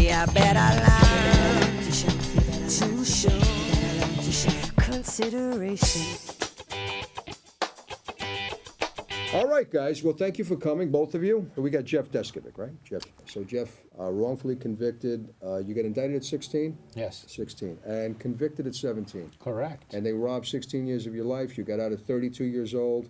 me a better life to show consideration. All right, guys. Well, thank you for coming, both of you. We got Jeff DESKOVIC, right? Jeff. So, Jeff, wrongfully convicted. You got indicted at 16? Yes. 16. And convicted at 17. Correct. And they robbed 16 years of your life. You got out at 32 years old.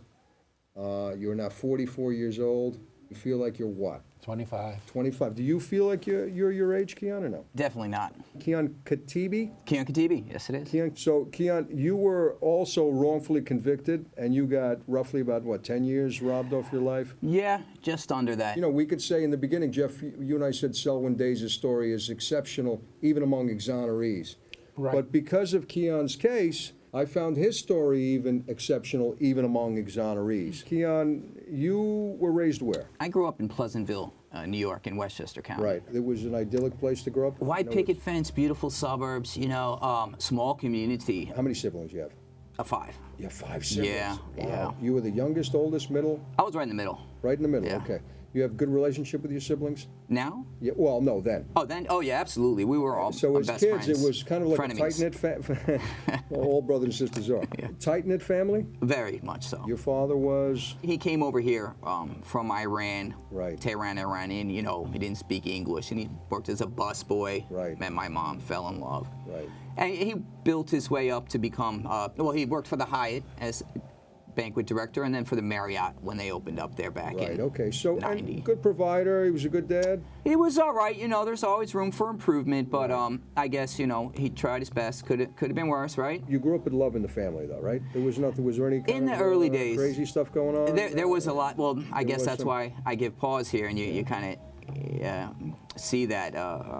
You're now 44 years old. You feel like you're what? 25. 25. Do you feel like you're your age, Kian, or no? Definitely not. Kian Khatibi? Kian Khatibi, yes it is. Kian, you were also wrongfully convicted, and you got roughly about, what, 10 years robbed off your life? Yeah, just under that. You know, we could say in the beginning, Jeff, you and I said Selwyn Days' story is exceptional, even among exonerees. Right. But because of Kian's case, I found his story even exceptional, even among exonerees. Kian, you were raised where? I grew up in Pleasantville, New York, in Westchester County. Right. It was an idyllic place to grow up? White picket fence, beautiful suburbs, you know, small community. How many siblings do you have? 5. You have 5 siblings? Yeah, Wow. yeah. You were the youngest, oldest, middle? I was right in the middle. Right in the middle, Yeah. okay. You have good relationship with your siblings? Now? Yeah. Well, no, then. Oh, yeah, absolutely. We were all So as best kids, friends. it was kind of like Frenemies. a tight-knit well, all brothers and sisters are. Yeah. Tight-knit family? Very much so. Your father was? He came over here from Iran, Right. Tehran, Iranian. You know, he didn't speak English, and he worked as a busboy. Right. Met my mom, fell in love. Right. And he built his way up to become, well, he worked for the Hyatt as banquet director, and then for the Marriott when they opened up there back Right, in okay. So, 90. and good provider, he was a good dad? He was all right, you know, there's always room for improvement, but I guess, you know, he tried his best. Could have been worse, right? You grew up with love in the family, though, right? There was nothing, was there any kind In the of, early days, crazy stuff going on? There was a lot. Well, I guess was that's some- why I give pause here, and you kind of see that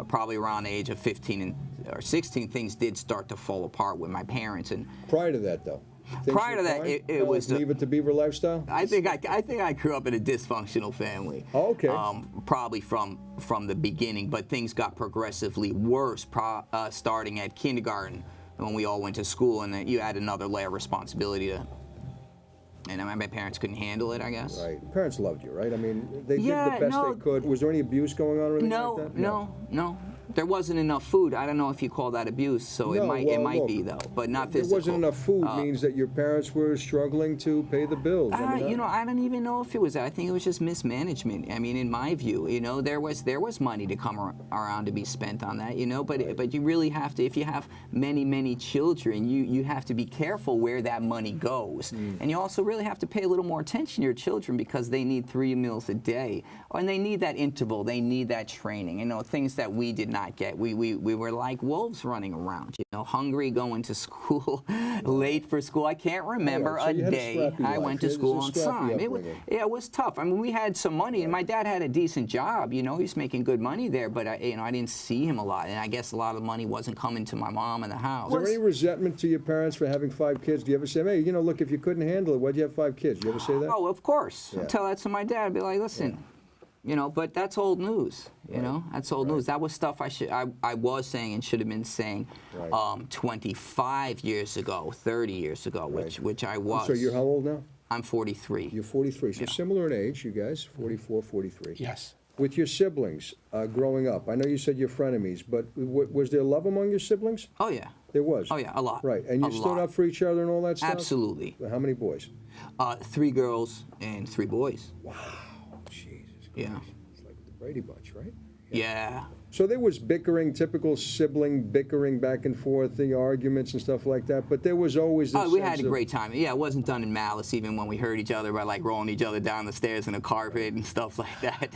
probably around the age of 15 or 16, things did start to fall apart with my parents. And Prior to that, though? Things Prior were to that, fine? it was Leave it to Beaver lifestyle? I think I grew up in a dysfunctional family. Oh, okay. Probably from the beginning, but things got progressively worse starting at kindergarten when we all went to school, and you add another layer of responsibility to. And my parents couldn't handle it, I guess. Right. Parents loved you, right? I mean, they Yeah, did the best no. they could. Was there any abuse going on or anything No, like that? no. There wasn't enough food. I don't know if you call that abuse, so No, it might look, be though, but not There physical. wasn't enough food means that your parents were struggling to pay the bills. I mean, You know, I don't even know if it was that. I think it was just mismanagement. I mean, in my view, you know, there was money to come around to be spent on that, you know, but you really have to, if you have many children, you have to be careful where that money goes. And you also really have to pay a little more attention to your children because they need 3 meals a day. And they need that interval, they need that training, you know, things that we did not get. We were like wolves running around, you know, hungry, going to school, late for school. I can't remember so a you had a day scrappy I life. went to It was a school on scrappy time. upbringing. It was tough. I mean, we had some money, and my dad had a decent job. You know, he was making good money there, but I didn't see him a lot, and I guess a lot of the money wasn't coming to my mom in the house. Was there any resentment to your parents for having 5 kids? Do you ever say, hey, you know, look, if you couldn't handle it, why'd you have 5 kids? Do you ever say that? Oh, of course. Yeah. Tell that to my dad. Be like, listen, you know, but that's old news. You know, that's old news. That was stuff I was saying and should have been saying 25 years ago, 30 years ago, which I was. So you're how old now? I'm 43. You're 43. So similar in age, you guys, 44, 43. Yes. With your siblings growing up, I know you said you're frenemies, but was there love among your siblings? Oh yeah. There was? Oh yeah, a lot. Right, and you A stood lot. up for each other and all that stuff? Absolutely. How many boys? 3 girls and 3 boys. Wow, Jesus Christ. Yeah. It's like the Brady Bunch, right? Yeah. So there was bickering, typical sibling bickering back and forth, the arguments and stuff like that, but there was always this We had sense a of- great time. Yeah, it wasn't done in malice, even when we hurt each other by like rolling each other down the stairs in the carpet and stuff like that,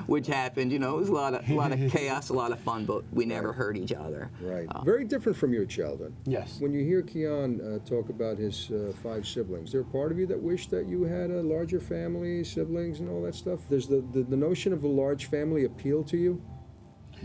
which happened. You know, it was a lot of chaos, a lot of fun, but we never hurt each other. Right. Very different from your childhood. Yes. When you hear Kian talk about his 5 siblings, is there a part of you that wished that you had a larger family, siblings, and all that stuff? Does the notion of a large family appeal to you?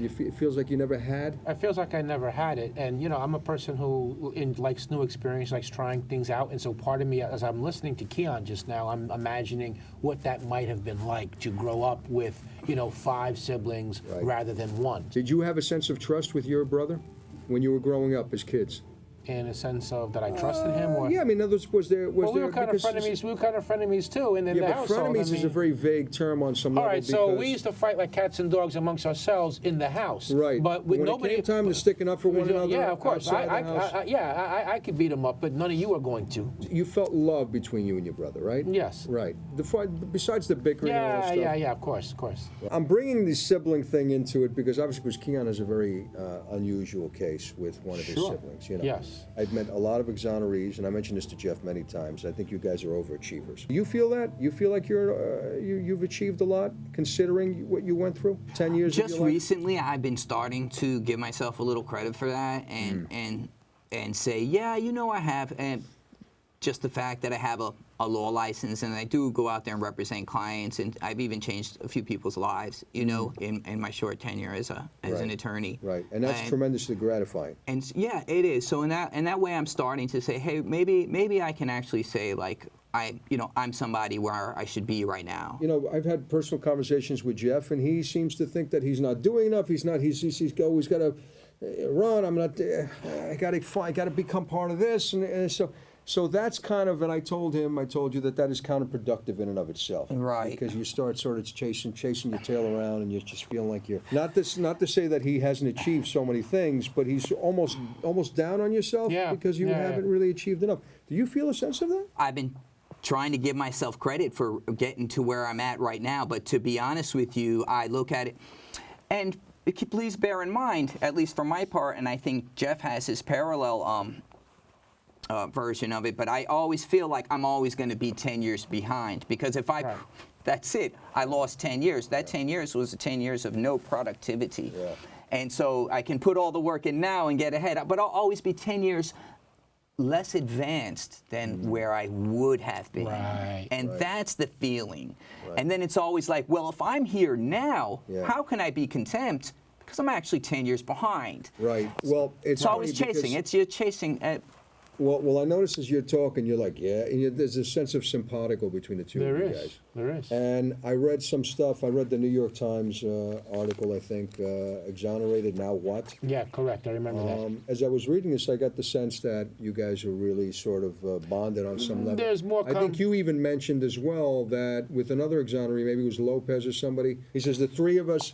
It feels like you never had? It feels like I never had it, and you know, I'm a person who likes new experience, likes trying things out, and so part of me, as I'm listening to Kian just now, I'm imagining what that might have been like to grow up with, you know, 5 siblings rather than 1. Did you have a sense of trust with your brother when you were growing up as kids? in a sense of that I trusted him? Or? Yeah, I mean, in other words, was there Well, we there were kind of because- frenemies. We were kind of frenemies too, and in Yeah, the but household. frenemies is a very vague term on some all level. right, so because- we used to fight like cats and dogs amongst ourselves in the house. Right. But with when nobody. it came time to sticking up for one another. Yeah, of course. outside the house, I could beat him up, but none of you are going to. you felt love between you and your brother, right? Yes. Right. The fight, besides the bickering and all that stuff. Yeah, of course. I'm bringing the sibling thing into it because obviously, because Kian has a very unusual case with one of his Sure. siblings. You know, Yes. I've met a lot of exonerees, and I mentioned this to Jeff many times. I think you guys are overachievers. Do you feel that? You feel like you've achieved a lot, considering what you went through? 10 years. Just of your life? recently, I've been starting to give myself a little credit for that, and say, yeah, you know, I have, and just the fact that I have a law license and I do go out there and represent clients, and I've even changed a few people's lives, you know, in my short tenure as an attorney. Right, and that's tremendously gratifying. And yeah, it is. So in that way, I'm starting to say, hey, maybe I can actually say, like, I'm somebody where I should be right now. You know, I've had personal conversations with Jeff, and he seems to think that he's not doing enough. He's always got to run. I got to become part of this, and so that's kind of. And I told you that is counterproductive in and of itself. Right. Because you start sort of chasing your tail around, and you just feel like you're not to say that he hasn't achieved so many things, but he's almost down on yourself because you haven't really achieved enough. Do you feel a sense of that? I've been trying to give myself credit for getting to where I'm at right now, but to be honest with you, I look at it, and please bear in mind, at least for my part, and I think Jeff has his parallel version of it, but I always feel like I'm always going to be 10 years behind, because if that's it, I lost 10 years. That 10 years was 10 years of no productivity. Yeah. And so I can put all the work in now and get ahead, but I'll always be 10 years less advanced than where I would have been. Right. And that's the feeling. Right. And then it's always like, well, if I'm here now, how can I be content? Because I'm actually 10 years behind. Right. Well, it's always chasing. You're chasing. Well, I notice as you're talking, you're like, and there's a sense of simpatico between the two of you guys. There is. And I read some stuff. I read the New York Times article, I think, Exonerated Now What? Yeah, correct. I remember that. As I was reading this, I got the sense that you guys are really sort of bonded on some level. There's more I think you even mentioned as well that with another exoneree, maybe it was Lopez or somebody, he says the three of us,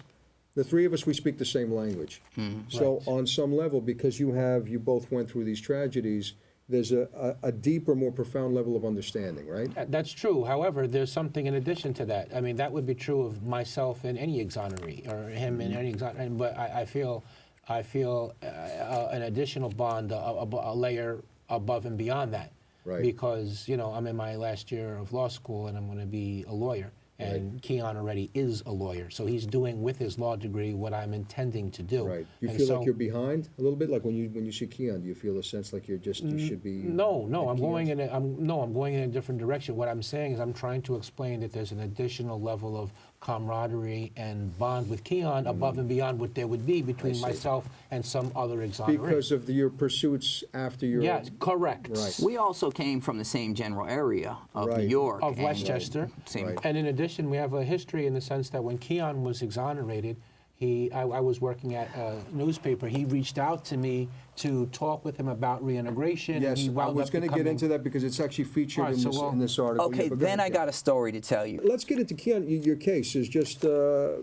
we speak the same language. So on some level, because you both went through these tragedies, there's a deeper, more profound level of understanding, right? That's true. However, there's something in addition to that. I mean, that would be true of myself and any exoneree, or him in any exoneree. But I feel an additional bond, a layer above and beyond that. Right. Because, you know, I'm in my last year of law school and I'm going to be a lawyer. And Kian already is a lawyer, so he's doing with his law degree what I'm intending to do. Right. You feel like you're behind a little bit, like when you see Kian, do you feel a sense like you should be? No, I'm going in a different direction. What I'm saying is I'm trying to explain that there's an additional level of camaraderie and bond with Kian above and beyond what there would be between myself and some other exoneree. Because of your pursuits after your. Yes, correct. Right. We also came from the same general area of New York. Of Westchester. Same. And in addition, we have a history in the sense that when Kian was exonerated, I was working at a newspaper. He reached out to me to talk with him about reintegration. Yes, and he I was going to get into that because it's actually featured in this article. Okay, then I got a story to tell you. Let's get into Kian. Your case is just go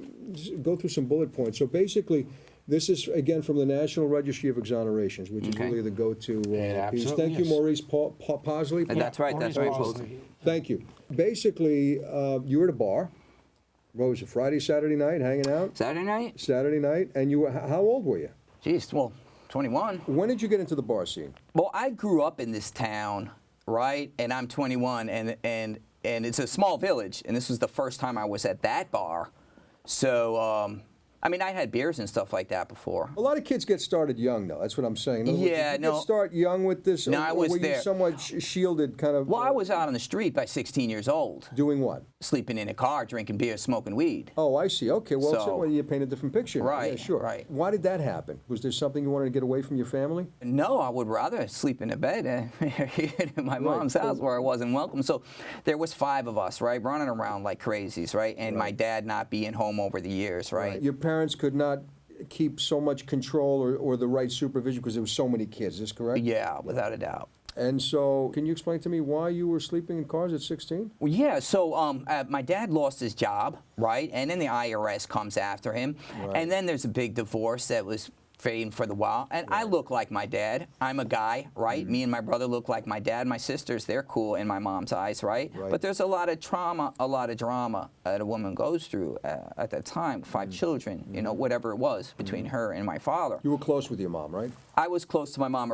through some bullet points. So basically, this is again from the National Registry of Exonerations, which is really the go-to piece. Thank you, Maurice Posley. That's right. That's right. Thank you. Basically, you were at a bar. What was it? Friday, Saturday night, hanging out. Saturday night. Saturday night, and you were how old were you? Jeez, well, 21. When did you get into the bar scene? Well, I grew up in this town, right? And I'm 21, and it's a small village, and this was the first time I was at that bar. So, I mean, I had beers and stuff like that before. A lot of kids get started young, though. That's what I'm saying. Did you start young with this? No, I was were there. You somewhat shielded, kind of? Well, I was out on the street by 16 years old. Doing what? Sleeping in a car, drinking beer, smoking weed. Oh, I see. Okay, well, so you paint a different picture. Right, yeah, sure. right. Why did that happen? Was there something you wanted to get away from your family? No, I would rather sleep in a bed in my mom's house where I wasn't welcome. So there was 5 of us, right, running around like crazies, right? And my dad not being home over the years, right? Your parents could not keep so much control or the right supervision because there were so many kids. Is this correct? Yeah, without a doubt. And so, can you explain to me why you were sleeping in cars at 16? Well, yeah, so my dad lost his job, right? And then the IRS comes after him. Right. And then there's a big divorce that was fading for the while. And I look like my dad. I'm a guy, right? Me and my brother look like my dad. My sisters, they're cool in my mom's eyes, right? Right. But there's a lot of trauma, a lot of drama that a woman goes through at that time. 5 children, you know, whatever it was between her and my father. You were close with your mom, right? I was close to my mom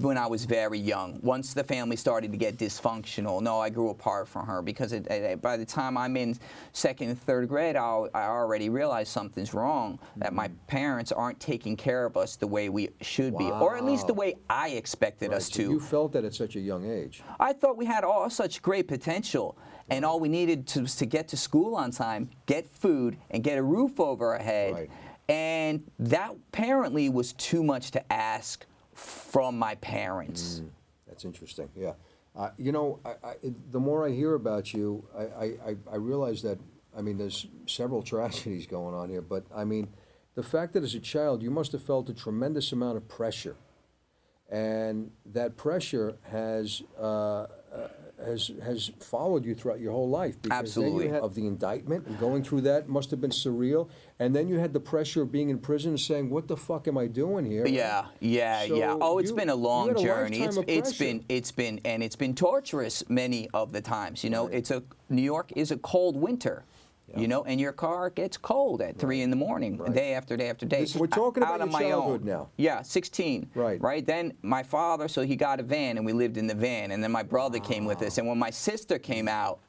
when I was very young. Once the family started to get dysfunctional, no, I grew apart from her because by the time I'm in 2nd and 3rd grade, I already realized something's wrong, that my parents aren't taking care of us the way we should be, or at least the way I expected us So to. you felt that at such a young age. I thought we had all such great potential, and all we needed was to get to school on time, get food, and get a roof over our head. Right. And that apparently was too much to ask from my parents. That's interesting, yeah. You know, the more I hear about you, I realize that, I mean, there's several tragedies going on here, but I mean, the fact that as a child you must have felt a tremendous amount of pressure, and that pressure has followed you throughout your whole life. Because Absolutely. Then you had of the indictment and going through that must have been surreal, and then you had the pressure of being in prison and saying, "What the fuck am I doing here?" Yeah. So Oh, it's you- been a you long had a journey. lifetime of pressure. It's been torturous many of the times. You know, New York is a cold winter. You know, and your car gets cold at 3 in the morning, day after day after day. We're talking about out your on my childhood own. now. Yeah, 16. Right. Right. Then my father, so he got a van, and we lived in the van. And then my brother came with us. And when my sister came out,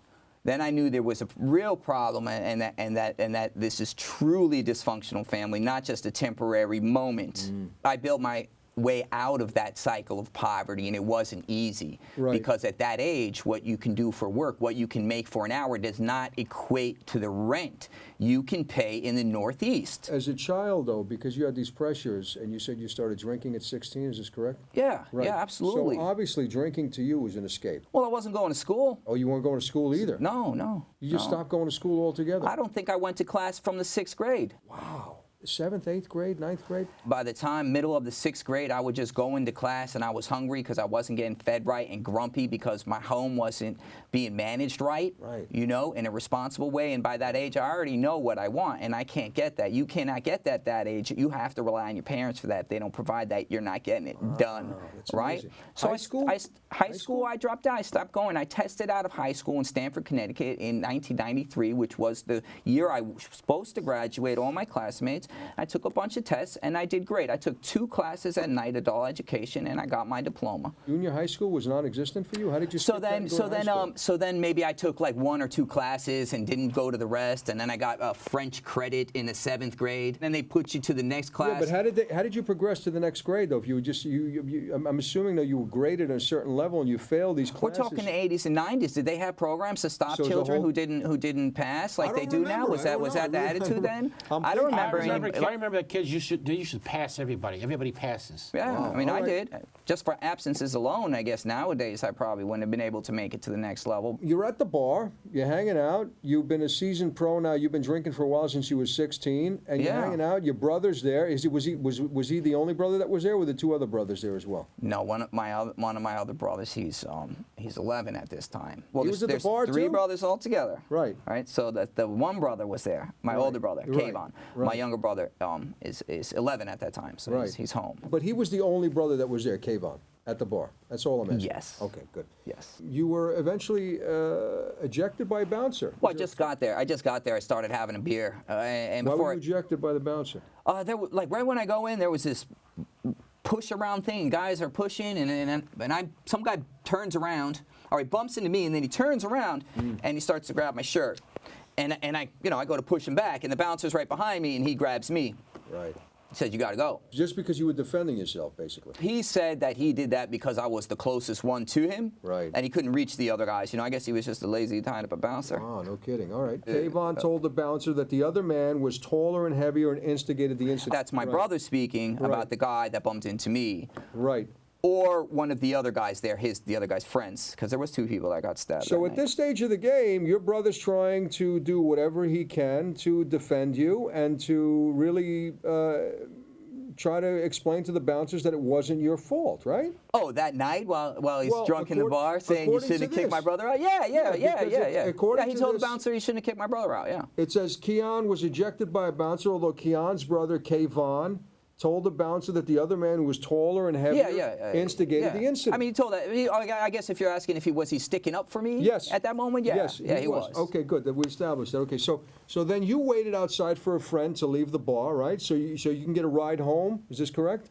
then I knew there was a real problem, and that this is truly a dysfunctional family, not just a temporary moment. I built my way out of that cycle of poverty, and it wasn't easy. Right. Because at that age, what you can do for work, what you can make for an hour does not equate to the rent you can pay in the Northeast. As a child, though, because you had these pressures, and you said you started drinking at 16, is this correct? Yeah, Right. yeah, absolutely. So obviously drinking to you was an escape. Well, I wasn't going to school. Oh, you weren't going to school either? No, no. You just no. stopped going to school altogether? I don't think I went to class from the 6th grade. Wow. 7th, 8th grade, 9th grade? By the time middle of the 6th grade, I would just go into class and I was hungry because I wasn't getting fed right, and grumpy because my home wasn't being managed right, you know, in a responsible way. And by that age, I already know what I want, and I can't get that. You cannot get that age. You have to rely on your parents for that. If they don't provide that, you're not getting it done, that's right? amazing. So High school? High school, I dropped out. I stopped going. I tested out of high school in Stamford, Connecticut in 1993, which was the year I was supposed to graduate all my classmates. I took a bunch of tests, and I did great. I took 2 classes at night, adult education, and I got my diploma. Junior high school was non-existent for you? How did you So skip that then, and go so to high then, school? so then maybe I took like 1 or 2 classes and didn't go to the rest, and then I got a French credit in the 7th grade. Then they put you to the next class. Yeah, but how did you progress to the next grade, though? If you were just, I'm assuming that you were graded at a certain level and you failed these We're classes. talking the 80s and 90s. Did they have programs to stop So as a children whole- who didn't pass like I they don't do now? remember. Was I that don't was know. that the I really attitude then? I'm I don't thinking- remember I remember that kids you should pass everybody. Everybody passes. Yeah, Wow, I mean, all I right. did. Just for absences alone, I guess nowadays I probably wouldn't have been able to make it to the next level. You're at the bar, you're hanging out, you've been a seasoned pro now, you've been drinking for a while since you were 16, and you're Yeah. hanging out, your brother's there. Was he the only brother that was there, or were the 2 other brothers there as well? No, one of my other brothers, he's 11 at this time. Well, He was at the there's bar, 3 too? brothers altogether. Right. Right. So the one brother was there, my older brother, Right. Kayvon. Right. My younger brother is 11 at that time, so Right. he's home. But he was the only brother that was there, Kayvon, at the bar. That's all I'm asking. Yes. Okay, good. Yes. You were eventually ejected by a bouncer. Well, I just got there. I started having a beer, and Why before were you ejected by the bouncer? there was, like right when I go in, there was this push around thing. Guys are pushing, and some guy turns around, or he bumps into me, and then he turns around and he starts to grab my shirt, and I go to push him back, and the bouncer's right behind me, and he grabs me. Right. He said, "You got to go." Just because you were defending yourself, basically. He said that he did that because I was the closest one to him, Right. and he couldn't reach the other guys. I guess he was just a lazy kind of a bouncer. Oh, no kidding. All right. Kayvon told the bouncer that the other man was taller and heavier and instigated the incident. That's my Right. brother speaking Right. about the guy that bumped into me. Right. or one of the other guys there, the other guy's friends, because there was 2 people that got stabbed. So that at night. this stage of the game, your brother's trying to do whatever he can to defend you and to really try to explain to the bouncers that it wasn't your fault, right? Oh, that night while he's Well, drunk in the bar saying you shouldn't have kicked my brother out? Yeah. according He to told this- the bouncer he shouldn't have kicked my brother out, yeah. It says Kian was ejected by a bouncer, although Kian's brother, Kayvon, told the bouncer that the other man who was taller and heavier instigated the incident. I mean, he told that. I guess if you're asking if was he sticking up for me Yes. at that moment, yeah. Yes, yeah, he was. Okay, good. That we established that. Okay, so then you waited outside for a friend to leave the bar, right? So you can get a ride home. Is this correct?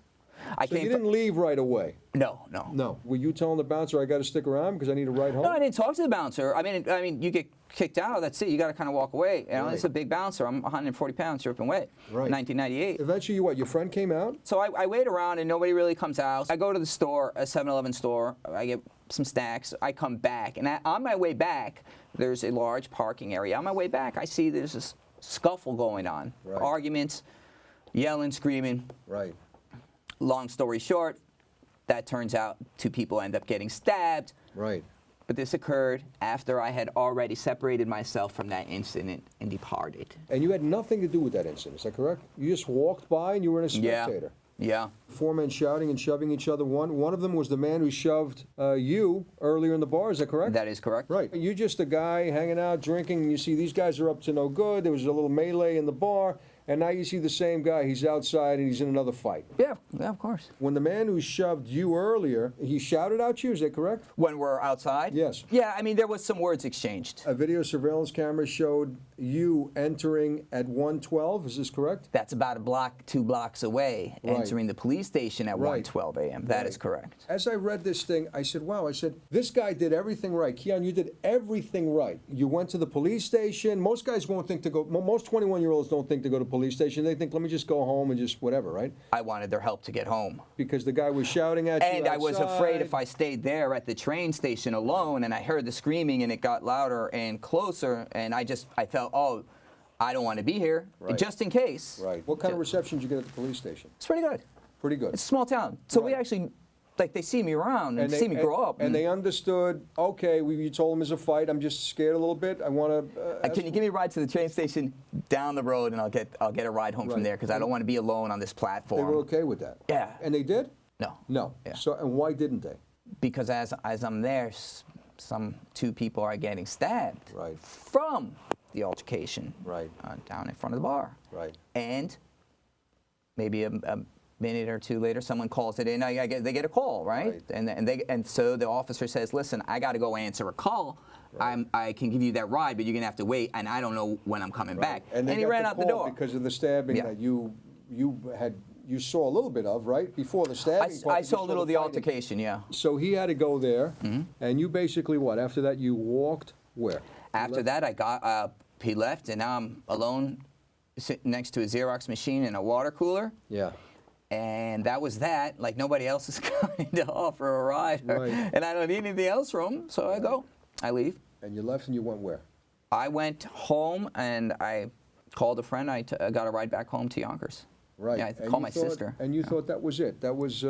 So you didn't leave right away. No. No. Were you telling the bouncer I got to stick around because I need a ride home? No, I didn't talk to the bouncer. I mean, you get kicked out. That's it. You got to kind of walk away. You know, Right. It's a big bouncer. I'm 140 pounds, dripping weight. Right. 1998. Eventually, your friend came out? So I wait around and nobody really comes out. I go to the store, a 7-Eleven store. I get some snacks. I come back, and on my way back, there's a large parking area. On my way back, I see there's this scuffle going on, Right. arguments, yelling, screaming. Right. Long story short, that turns out 2 people end up getting stabbed. Right. But this occurred after I had already separated myself from that incident and departed. And you had nothing to do with that incident, is that correct? You just walked by and you were a spectator. Yeah. 4 men shouting and shoving each other. One of them was the man who shoved you earlier in the bar, is that correct? That is correct. Right. You're just a guy hanging out, drinking, and you see these guys are up to no good. There was a little melee in the bar, and now you see the same guy. He's outside, and he's in another fight. Yeah, of course. When the man who shoved you earlier, he shouted at you, is that correct? When we're outside? Yes. Yeah, I mean, there was some words exchanged. A video surveillance camera showed you entering at 1:12, is this correct? That's about 2 blocks away, Right. entering the police station at Right. 1:12 a.m. That is Right. correct. As I read this thing, I said, wow, this guy did everything right. Kian, you did everything right. You went to the police station. Most guys won't think to go, most 21-year-olds don't think to go to police station. They think, let me just go home and just whatever, right? I wanted their help to get home. Because the guy was shouting at you And I was afraid if outside. I stayed there at the train station alone and I heard the screaming and it got louder and closer, and I felt, oh, I don't want to be here, Right. just in case. Right. What kind of reception did you get at the police station? It's pretty good. Pretty good. It's a small town. So we Right. actually, they see me around and see me grow up. And they understood, okay, you told him it's a fight. I'm just scared a little bit. I want to... Can you give me a ride to the train station down the road, and I'll get a ride home from Right. there because I don't want to be alone on this platform. They were okay with that? Yeah. And they did? No. No. Yeah. So, and why didn't they? Because as I'm there, some 2 people are getting stabbed. Right. From the altercation. Right. Down in front of the bar. Right. And maybe a minute or 2 later, someone calls it in. They get a call, right? And so the officer says, "Listen, I got to go answer a call. Right. I can give you that ride, but you're gonna have to wait, and I don't know when I'm coming back." And they he got ran out the call door because of the stabbing Yeah. that you saw a little bit of, right? Before the stabbing. I saw a little of the altercation, yeah. So he had to go there, Mm-hmm. and you basically what? After that, you walked where? After that, he left, and now I'm alone, sitting next to a Xerox machine and a water cooler. Yeah. And that was that. Like, nobody else is coming to offer a ride. Right. And I don't need anything else from them, so I go. I leave. And you left and you went where? I went home, and I called a friend. I got a ride back home to Yonkers. Right. Yeah, I And called you my thought- sister. And you thought that was it? That was...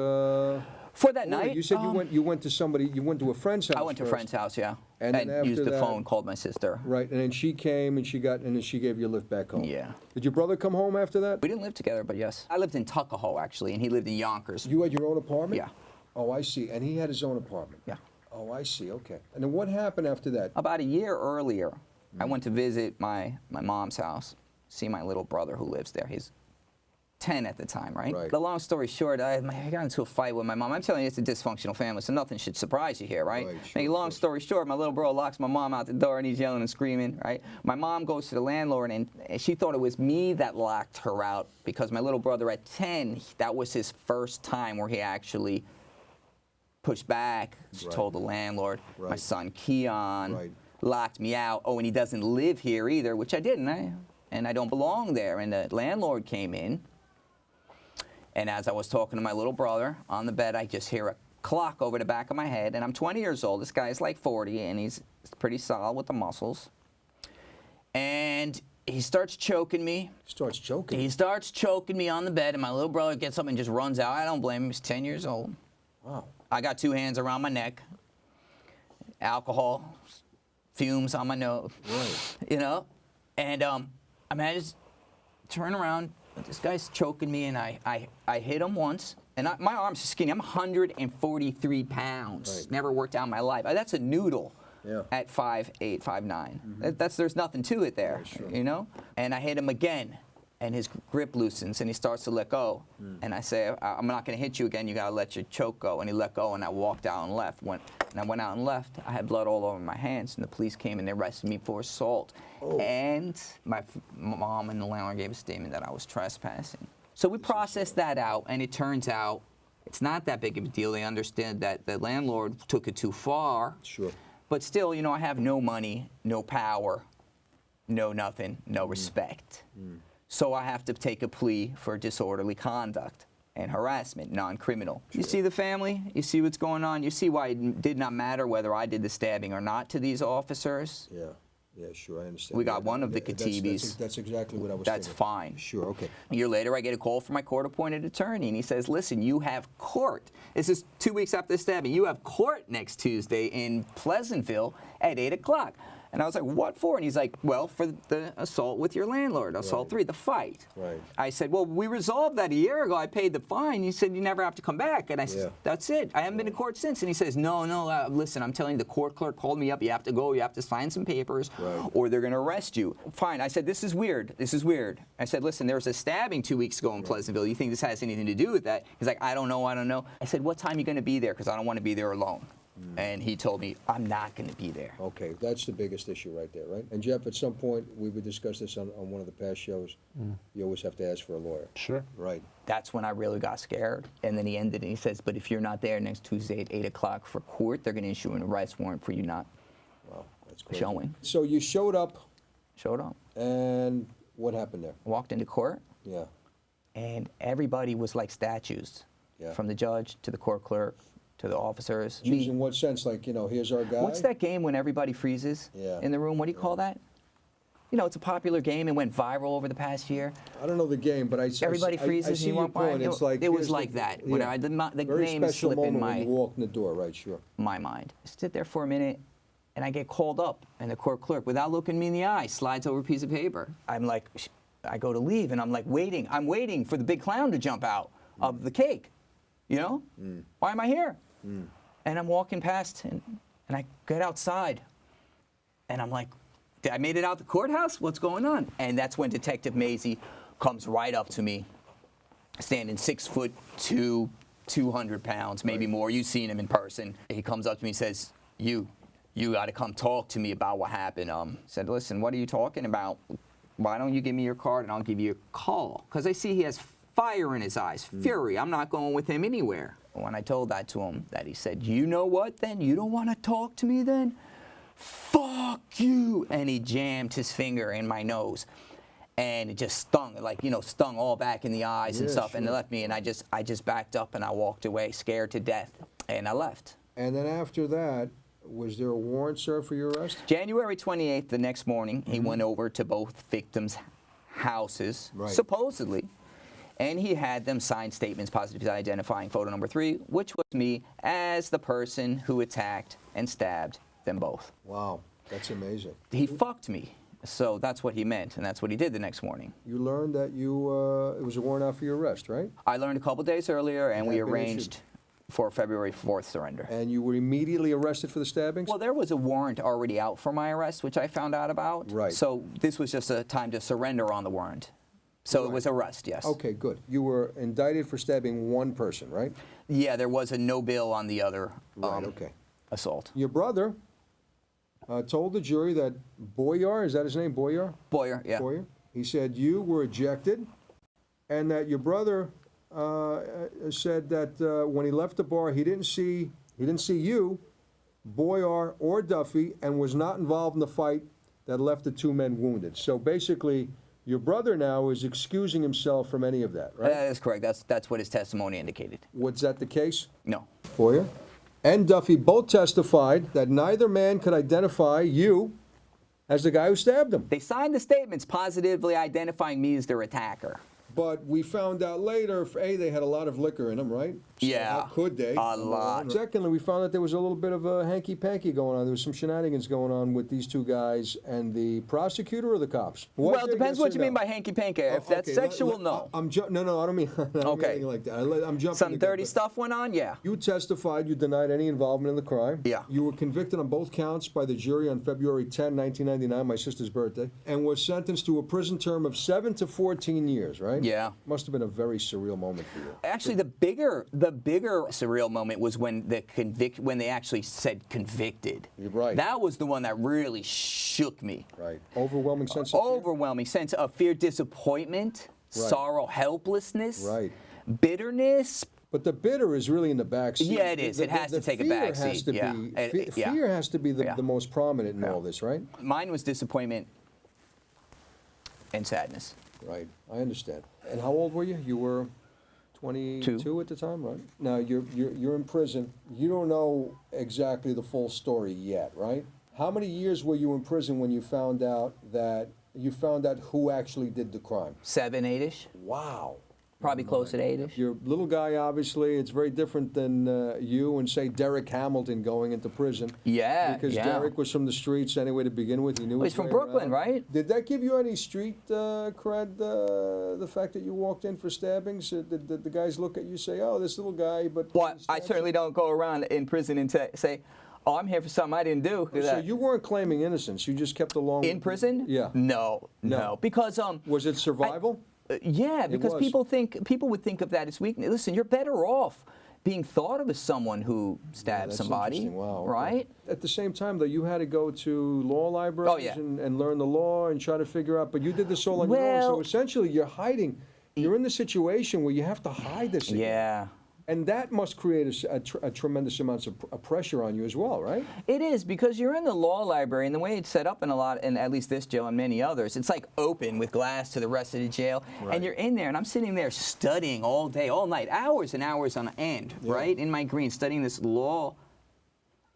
For that night? You said you went to a friend's house I went to a first. friend's house, yeah. And then after used the that- phone, called my sister. Right, and then she came and then she gave you a lift back home. Yeah. Did your brother come home after that? We didn't live together, but yes. I lived in Tuckahoe, actually, and he lived in Yonkers. You had your own apartment? Yeah. Oh, I see. And he had his own apartment? Yeah. Oh, I see. Okay. And then what happened after that? About a year earlier, I went to visit my mom's house, see my little brother who lives there. He's 10 at the time, right? Right. The long story short, I got into a fight with my mom. I'm telling you, it's a dysfunctional family, so nothing should surprise you here, right? Right, sure, Make a long story short, my little bro locks my mom out the door, and he's yelling and screaming, right? My mom goes to the landlord, and she thought it was me that locked her out because my little brother at 10, that was his first time where he actually pushed back. She Right. told the landlord, my Right. son Kian Right. locked me out. Oh, and he doesn't live here either, which I didn't. And I don't belong there. And the landlord came in. And as I was talking to my little brother on the bed, I just hear a clock over the back of my head. And I'm 20 years old. This guy's like 40, and he's pretty solid with the muscles. And he starts choking me. Starts joking. He starts choking me on the bed, and my little brother gets up and just runs out. I don't blame him. He's 10 years old. Wow. I got 2 hands around my neck, alcohol, fumes on my nose, Right. you know? And I mean, I just turn around, this guy's choking me, and I hit him once, and my arms are skinny. I'm 143 pounds. Right. Never worked out in my life. That's a noodle. Yeah. At 5'8", 5'9". There's nothing to it there, sure. you know? And I hit him again, and his grip loosens, and he starts to let go. And I say, I'm not going to hit you again. You got to let your choke go. And he let go, and I walked out and left. And I went out and left. I had blood all over my hands, and the police came and they arrested me for assault. Oh. And my mom and the landlord gave a statement that I was trespassing. So we processed that out, and it turns out it's not that big of a deal. They understand that the landlord took it too far. Sure. But still, you know, I have no money, no power, no nothing, no respect. So I have to take a plea for disorderly conduct and harassment, non-criminal. You see the family? You see what's going on? You see why it did not matter whether I did the stabbing or not to these officers? Yeah. Yeah, sure, I understand. We got Yeah, one of the that's- Khatibis. That's exactly what I was That's thinking. fine. Sure, okay. A year later, I get a call from my court-appointed attorney, and he says, listen, you have court. This is 2 weeks after the stabbing. You have court next Tuesday in Pleasantville at 8 o'clock. And I was like, what for? And he's like, well, for the assault with your landlord, assault 3, the fight. Right. I said, well, we resolved that a year ago. I paid the fine. He said, you never have to come back. And I said, that's it. I haven't been to court since. And he says, no, listen, I'm telling you, the court clerk called me up. You have to go. You have to sign some papers, or they're going to arrest you. Fine. I said, this is weird. This is weird. I said, listen, there was a stabbing 2 weeks ago in Pleasantville. You think this has anything to do with that? He's like, I don't know. I said, what time are you going to be there? Because I don't want to be there alone. And he told me, I'm not going to be there. Okay, that's the biggest issue right there, right? And Jeff, at some point, we would discuss this on one of the past shows. You always have to ask for a lawyer. Sure. Right. That's when I really got scared. And then he ended and he says, but if you're not there next Tuesday at 8 o'clock for court, they're going to issue an arrest warrant for you not Wow, that's crazy. showing. So you showed up, Showed up. and what happened there? Walked into court, Yeah. and everybody was like statues. Yeah. From the judge to the court clerk to the officers. Geez, in what sense? Like, you know, here's our guy? What's that game when everybody freezes in the room? What do you call that? You know, it's a popular game. It went viral over the past year. I don't know the game, but Everybody freezes I and see you your walk by. point. It's like, It was here's like that. When yeah. the Very name special slip in moment when you my walk in the door, right, sure. mind. I sit there for a minute, and I get called up, and the court clerk, without looking me in the eye, slides over a piece of paper. I'm like, I go to leave, and I'm like waiting. I'm waiting for the big clown to jump out of the cake. You know? Why am I here? And I'm walking past, and I get outside, and I'm like, I made it out the courthouse? What's going on? And that's when Detective Maisie comes right up to me, standing 6'2", 200 pounds, maybe more. You've seen him in person. He comes up to me and says, you got to come talk to me about what happened. Said, listen, what are you talking about? Why don't you give me your card and I'll give you a call? Because I see he has fire in his eyes, fury. I'm not going with him anywhere. When I told that to him, that he said, you know what then? You don't want to talk to me then? Fuck you. And he jammed his finger in my nose. And it just stung, like, you know, stung all back in the eyes and stuff. Sure. And it left me, and I just backed up and I walked away, scared to death. And I left. And then after that, was there a warrant served for your arrest? January 28th, the next morning, he went over to both victims' houses, supposedly, and he had them sign statements positively identifying photo number 3, which was me as the person who attacked and stabbed them both. Wow, that's amazing. He fucked me. So that's what he meant, and that's what he did the next morning. You learned that it was a warrant out for your arrest, right? I learned a couple days earlier, and we Had been arranged issued. for February 4th surrender. And you were immediately arrested for the stabbings? Well, there was a warrant already out for my arrest, which I found out about. Right. So this was just a time to surrender on the warrant. So it was arrest, yes. Okay, good. You were indicted for stabbing one person, right? Yeah, there was a no bill on the other Right, okay. assault. Your brother told the jury that Boyar, is that his name, Boyar? Boyer, yeah. Boyer? He said you were ejected, and that your brother said that when he left the bar, he didn't see you, Boyar, or Duffy, and was not involved in the fight that left the 2 men wounded. So basically, your brother now is excusing himself from any of that, right? That is correct. That's what his testimony indicated. Was that the case? No. Boyer and Duffy both testified that neither man could identify you as the guy who stabbed him. They signed the statements positively identifying me as their attacker. But we found out later, A, they had a lot of liquor in them, right? So Yeah, how could they? a lot. Secondly, we found that there was a little bit of a hanky-panky going on. There was some shenanigans going on with these two guys and the prosecutor or the cops. Well, it depends what you mean by hanky-panky. If that's sexual, no. No, I don't mean, I don't mean Okay. anything like that. I'm jumping. Some the gun, dirty but stuff went on, yeah. You testified you denied any involvement in the crime. Yeah. You were convicted on both counts by the jury on February 10, 1999, my sister's birthday, and was sentenced to a prison term of 7 to 14 years, right? Yeah. Must have been a very surreal moment for you. Actually, the bigger surreal moment was when when they actually said convicted. You're right. That was the one that really shook me. Right. Overwhelming sense of fear? Overwhelming sense of fear, disappointment, Right. sorrow, helplessness, Right. bitterness. But the bitter is really in the back seat. Yeah, it is. It has to take a back fear has seat. to Yeah. be, fear has to be the most prominent in all this, right? Mine was disappointment and sadness. Right. I understand. And how old were you? You were 22 at the time, right? Now you're in prison. You don't know exactly the full story yet, right? How many years were you in prison when you found out who actually did the crime? 7, 8-ish. Wow. Probably close to 8-ish. You're a little guy, obviously. It's very different than you and, say, Derek Hamilton going into prison. Yeah, Because yeah. Derek was from the streets anyway to begin with. He knew Well, he's his from way Brooklyn, around. right? Did that give you any street cred, the fact that you walked in for stabbings? Did the guys look at you and say, oh, this little guy, but... Well, I certainly don't go around in prison and say, oh, I'm here for something I didn't do. So you weren't claiming innocence. You just kept along... In prison? Yeah. No. Because... Was it survival? Yeah, because was. people would think of that as weakness. Listen, you're better off being thought of as someone who stabbed That's somebody, interesting. Wow, okay. right? At the same time, though, you had to go to law libraries Oh, yeah. and learn the law and try to figure out, but you did this all on your own. So Well- essentially, you're hiding. You're in the situation where you have to hide this. again. Yeah. And that must create a tremendous amount of pressure on you as well, right? It is, because you're in the law library, and the way it's set up in at least this jail and many others, it's like open with glass to the rest of the jail, and you're in there, and I'm sitting there studying all day, all night, hours and hours on end, right, in my green, studying this law.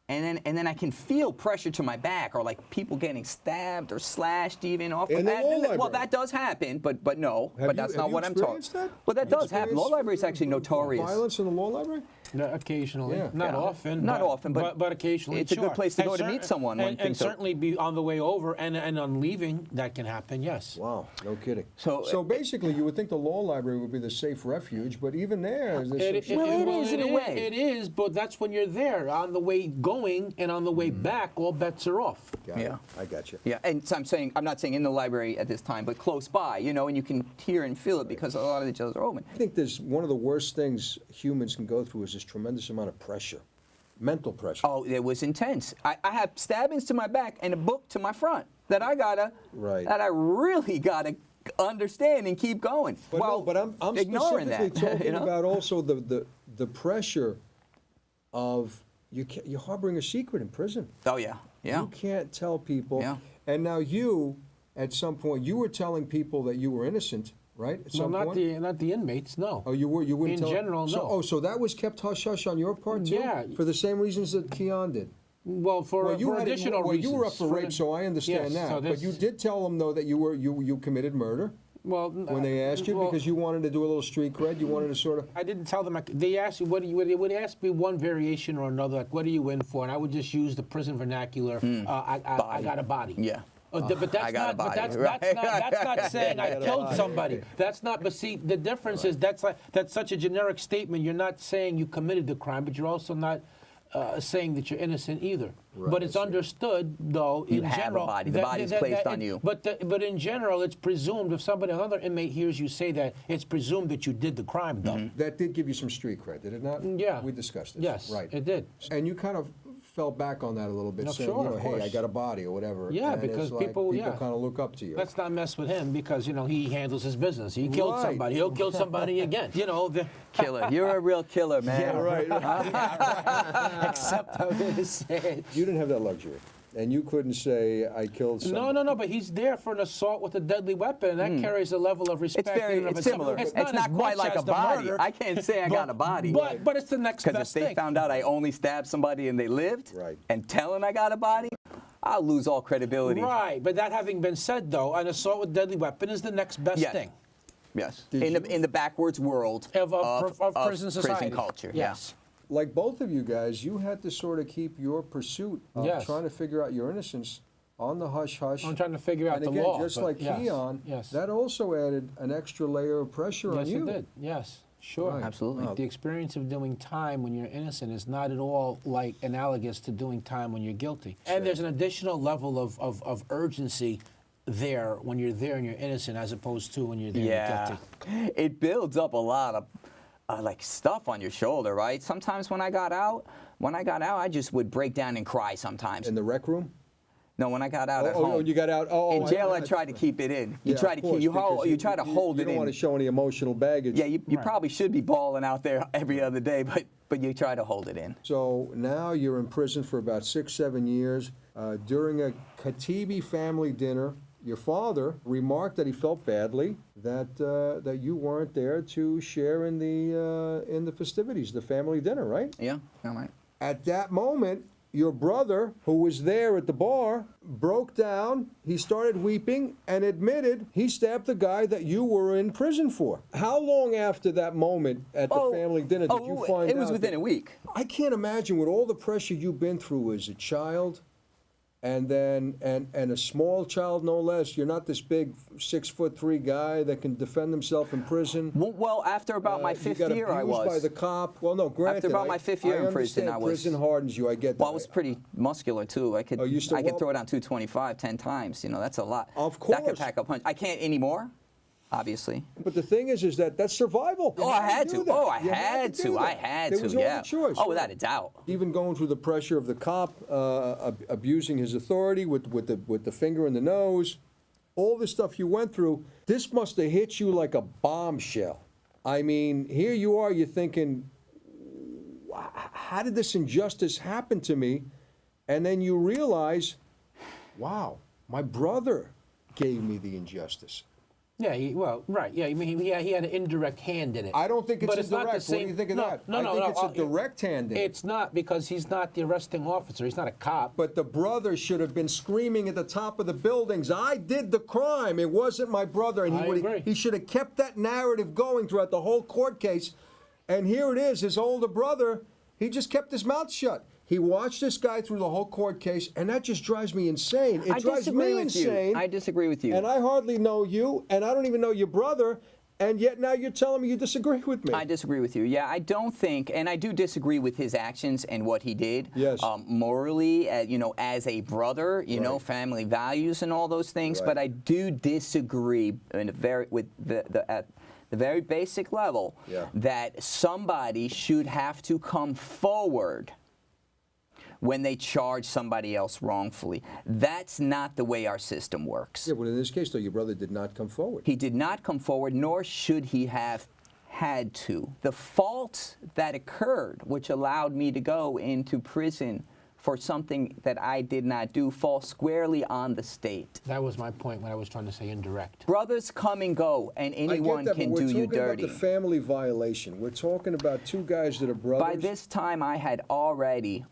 And then I can feel pressure to my back, or like people getting stabbed or slashed even off. In the law library? Well, that does happen, but no, Have that's you not what I'm talking. experienced that? Well, that Have you does happen. Law experienced library is actually notorious. Violence in the law library? No, occasionally, Yeah. not Yeah. often. Not often, but occasionally. it's a good sure. place to And go to cer- meet someone when and things are- certainly be on the way over and on leaving, that can happen. Yes. Wow, no kidding. So, basically, you would think the law library would be the safe refuge, but even there, there's some- Well, it is in a way. It is, but that's when you're there. On the way going and on the way back, all bets are off. Got it. Yeah. I got you. yeah, and so I'm not saying in the library at this time, but close by, and you can hear and feel it because a lot of the jails are open. I think there's one of the worst things humans can go through is this tremendous amount of pressure, mental pressure. Oh, it was intense. I have stabbings to my back and a book to my front that I really gotta understand and keep going. But I'm ignoring specifically that. talking about also the pressure of you're harboring a secret in prison. Oh yeah, yeah. You can't tell people. Yeah. And now you, at some point, you were telling people that you were innocent, right? At No, some not point? the inmates. No. Oh, you wouldn't In tell. general, so, no. Oh, so that was kept hush hush on your part too. Yeah. For the same reasons that Kian did. Well, for you had additional reasons. you were up for rape, so I understand Yes, that. so but you did tell them though that you committed murder Well, when they asked you well, because you wanted to do a little street cred. You wanted to sort of. I didn't tell them. They asked you they would ask me one variation or another, like what are you in for, and I would just use the prison vernacular. I got a body. Yeah. But that's I got a not. But body, that's not saying I got a killed body. somebody. That's not. But see, the difference is that's such a generic statement. You're not saying you committed the crime, but you're also not saying that you're innocent either. Right, But it's I see. understood, though, You in have a general. body. The body's placed on you. But in general, it's presumed if another inmate hears you say that, it's presumed that you did the crime, though. That did give you some street cred, did it not? Yeah. We discussed this. Yes, Right. it did. And you kind of fell back on that a little bit, No, saying, sure, of hey, I course. got a body or whatever. Yeah, and because it's like people kind of look up to you. Let's not mess with him because, he handles his business. He killed Right. somebody. He'll kill somebody again. Killer. You're a real killer, man. Yeah, right. Except I'm going to say. You didn't have that luxury. And you couldn't say, I killed somebody. No, but he's there for an assault with a deadly weapon, and that carries a level of respect. It's similar. It's not as quite much like as a the body. murder, I can't say I got a body. But it's the next Because if best they thing. found out I only stabbed somebody and they lived, Right. and telling I got a body, I'll lose all credibility. Right, but that having been said, though, an assault with deadly weapon is the next best Yes. thing. Yes. Did In the backwards world Of prison society. prison culture. Yes. Like both of you guys, you had to sort of keep your pursuit of Yes. trying to figure out your innocence on the hush-hush. I'm trying to figure out and the again, law. just but like yes, Keon, yes. that also added an extra layer of pressure on Yes, you. it did. Yes, sure. Right. Absolutely. The experience of doing time when you're innocent is not at all like analogous to doing time when you're guilty. And there's an additional level of urgency there when you're there and you're innocent as opposed to when you're there and Yeah. you're guilty. It builds up a lot of like stuff on your shoulder, right? Sometimes when I got out, I just would break down and cry sometimes. In the rec room? No, when I got out at Oh, home. you got out. Oh, in jail, I tried to keep it in. You Yeah, try of to course, keep you because try to hold you it don't in. want to show any emotional baggage. Yeah, you Right. probably should be bawling out there every other day, but you try to hold it in. So now you're in prison for about 6-7 years. During a Khatibi family dinner, your father remarked that he felt badly that you weren't there to share in the festivities, the family dinner, right? Yeah, all right. At that moment, your brother, who was there at the bar, broke down. He started weeping and admitted he stabbed the guy that you were in prison for. How long after that moment at the family dinner did you find out? It was within a week. I can't imagine with all the pressure you've been through as a child, and then and a small child no less. You're not this big 6'3" guy that can defend himself in prison. Well, after about my fifth year, I You got was. abused by the cop. Well, no, granted. After about my fifth year in prison, understand I was. Prison hardens you. I get that. Well, I was pretty muscular too. I could. Oh, you still- I could throw down 225 10 times. You know, that's a lot. Of That could course. pack a punch. I can't anymore, obviously. But the thing is that that's survival. You Oh, I had do to. that. Oh, I You had do to. that. I had There to. was no Yeah. other choice. Oh, without a doubt. Even going through the pressure of the cop abusing his authority with the finger in the nose, all the stuff you went through, this must have hit you like a bombshell. I mean, here you are, you're thinking, how did this injustice happen to me? And then you realize, wow, my brother gave me the injustice. Yeah, right. Yeah, I mean, he had an indirect hand in it. I don't think it's But indirect. not the What do same. you think of no, that? No, I no, think no. it's a direct hand in it. It's not because he's not the arresting officer. He's not a cop. But the brother should have been screaming at the top of the buildings, I did the crime, it wasn't my brother. And I agree. he should have kept that narrative going throughout the whole court case. And here it is, his older brother, he just kept his mouth shut. He watched this guy through the whole court case, and that just drives me insane. It I drives disagree me with insane. you. I disagree with you. And I hardly know you, and I don't even know your brother, and yet now you're telling me you disagree with me. I disagree with you. Yeah, I don't think, and I do disagree with his actions and what he did. Yes. Morally, you know, as a brother, you know, Right. family values and all those things. Right. But I do disagree with at the very basic level that somebody should have to come forward when they charge somebody else wrongfully. That's not the way our system works. Yeah, well, in this case, though, your brother did not come forward. He did not come forward, nor should he have had to. The fault that occurred, which allowed me to go into prison for something that I did not do, falls squarely on the state. That was my point when I was trying to say indirect. Brothers come and go, and anyone I get that, can but do we're you talking dirty. about the family violation. We're talking about two guys that are brothers. By this time, I had already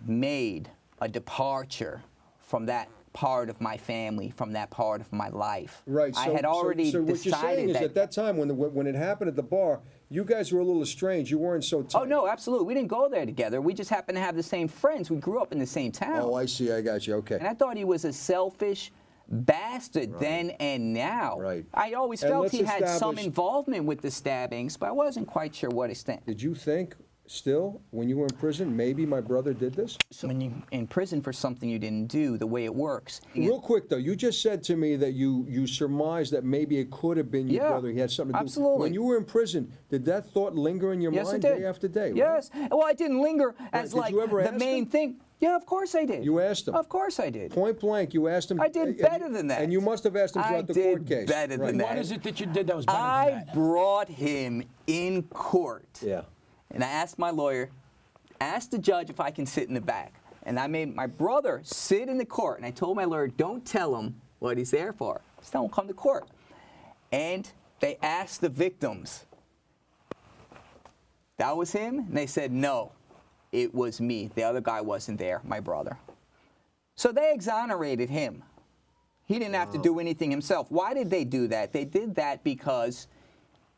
made a departure from that part of my family, from that part of my life. Right. I had already so what you're saying decided is at that time when it happened at the bar, you guys were a little estranged. You weren't so tight. Oh, no, absolutely. We didn't go there together. We just happened to have the same friends. We grew up in the same town. Oh, I see. I got you. Okay. And I thought he was a selfish bastard then and now. Right. I always And felt let's he had some establish- involvement with the stabbings, but I wasn't quite sure what extent. Did you think still, when you were in prison, maybe my brother did this? So when you're in prison for something you didn't do, the way it works. Real quick, though, you just said to me that you surmised that maybe it could have been your Yeah, brother. He had something to do. absolutely. When you were in prison, did that thought linger in your Yes, mind it did. day after day? Right? Yes. Well, I didn't linger as did like you ever the ask main him? thing. Yeah, of course I did. You asked him? Of course I did. Point blank, you asked him. I did better than that. And you must have asked him I throughout the did court case. better than Right. that. What is it that you did that was better than I that? brought him in court. Yeah. And I asked my lawyer, asked the judge if I can sit in the back. And I made my brother sit in the court. And I told my lawyer, don't tell him what he's there for. Just tell him come to court. And they asked the victims, that was him? And they said, no, it was me. The other guy wasn't there, my brother. So they exonerated him. He didn't have to do anything himself. Why did they do that? They did that because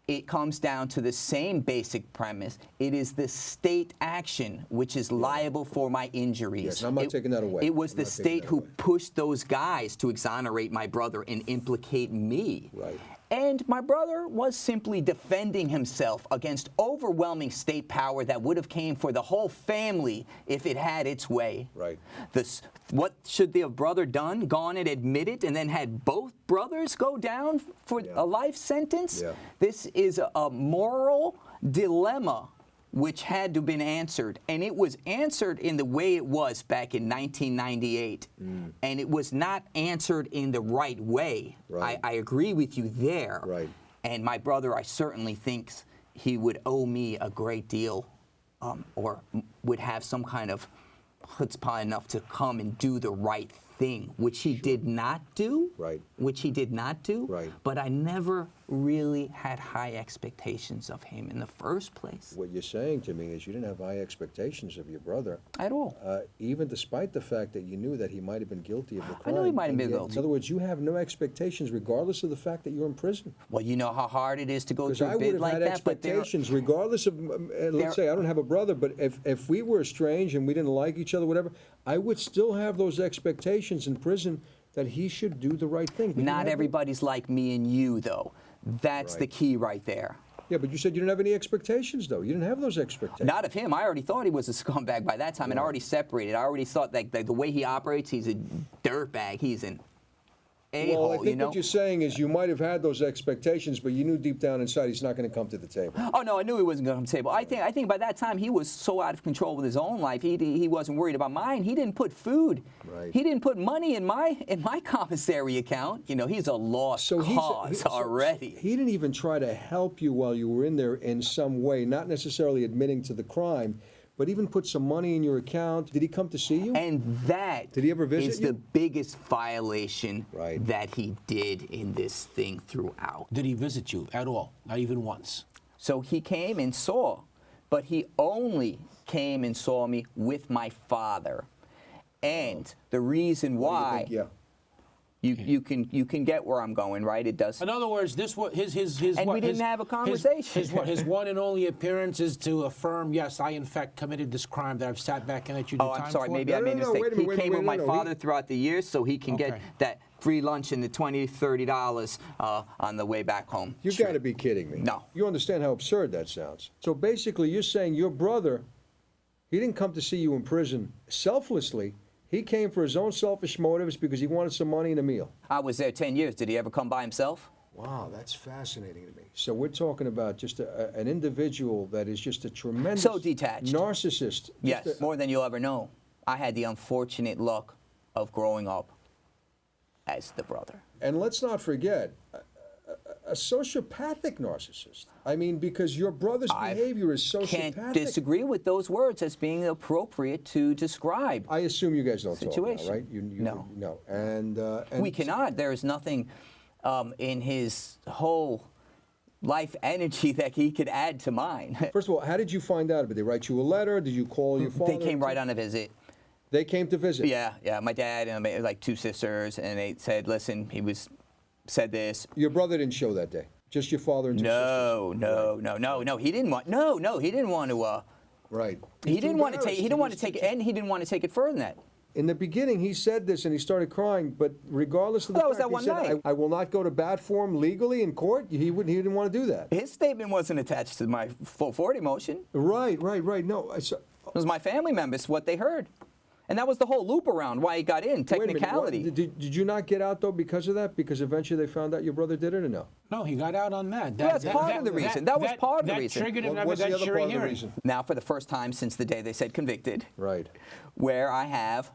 it comes down to the same basic premise. It is the state action which is liable for my injuries. Yes, I'm not taking that away. It was I'm the not taking state that who away. pushed those guys to exonerate my brother and implicate me. Right. And my brother was simply defending himself against overwhelming state power that would have came for the whole family if it had its way. Right. What should the brother done? Gone and admitted and then had both brothers go down for a life sentence? Yeah. This is a moral dilemma which had to have been answered. And it was answered in the way it was back in 1998. And it was not answered in the right way. Right. I agree with you there. Right. And my brother, I certainly think he would owe me a great deal, or would have some kind of chutzpah enough to come and do the right thing, which he did not do. Right. Which he did not do. Right. But I never really had high expectations of him in the first place. What you're saying to me is you didn't have high expectations of your brother, At all. even despite the fact that you knew that he might have been guilty of the crime. I knew he might have and been yet, guilty. In other words, you have no expectations regardless of the fact that you're in prison. Well, you know how hard it is to go Because to I a would bid have like had that, but there, expectations regardless of, let's say I don't have a brother, but if we were estranged and we didn't like each other, whatever, I would still have those expectations in prison that he should do the right thing. But you not had- everybody's like me and you, though. That's the Right. key right there. Yeah, but you said you didn't have any expectations, though. You didn't have those expectations. Not of him. I already thought he was a scumbag by that time, and I already separated. I already thought that the way he operates, he's a dirtbag. He's an a-hole, Well, I think you know? what you're saying is you might have had those expectations, but you knew deep down inside he's not going to come to the table. Oh no, I knew he wasn't going to the table. I think by that time he was so out of control with his own life. He wasn't worried about mine. He didn't put food. Right. He didn't put money in my commissary account. You know, he's a lost cause already. He didn't even try to help you while you were in there in some way, not necessarily admitting to the crime, but even put some money in your account. Did he come to see you? And that Did he ever visit is you? the biggest violation Right. that he did in this thing throughout. Did he visit you at all? Not even once? So he came and saw, but he only came and saw me with my father. And the reason What do you why think? Yeah. you can get where I'm going, right? It does. In other words, this was his And what, we didn't his- have a conversation. His one and only appearance is to affirm, yes, I in fact committed this crime that I've sat back and that you did Oh, time I'm sorry. for. Maybe I made a mistake. wait a minute, He came with my no. father throughout the years, so he can get Okay. that free lunch and the $20, $30 on the way back home. You got to be kidding me. No. You understand how absurd that sounds. So basically, you're saying your brother, he didn't come to see you in prison selflessly. He came for his own selfish motives because he wanted some money and a meal. I was there 10 years. Did he ever come by himself? Wow, that's fascinating to me. So we're talking about just an individual that is just a tremendous So detached. narcissist. Yes, Just more than you'll ever know. I had the unfortunate luck of growing up as the brother. and let's not forget, a sociopathic narcissist. I mean, because your brother's behavior is sociopathic. Can't disagree with those words as being appropriate to describe. I assume you guys don't Situation. talk now, right? You No. No. And We cannot. There is nothing in his whole life energy that he could add to mine. First of all, how did you find out? Did they write you a letter? Did you call your father? They came right on a visit. They came to visit. Yeah. My dad and like two sisters, and they said, "Listen, said this." Your brother didn't show that day. Just your father and two sisters. No. He didn't want. No. He didn't want to. Right. He didn't want to take. He didn't want to was take too- it, and he didn't want to take it further than that. In the beginning, he said this and he started crying, but regardless of the That was fact, that he one said, night. I will not go to bat for him legally in court. He didn't want to do that. His statement wasn't attached to my full 40 motion. Right. No, It was my family members, what they heard. And that was the whole loop around why he got in, wait a minute. technicality. Did you not get out, though, because of that? Because eventually they found out your brother did it, or no? No, he got out on that. That's part of the reason. That was part of the reason. That triggered an What's the other evidentiary part of the hearing. reason? Now, for the first time since the day they said convicted, Right. where I have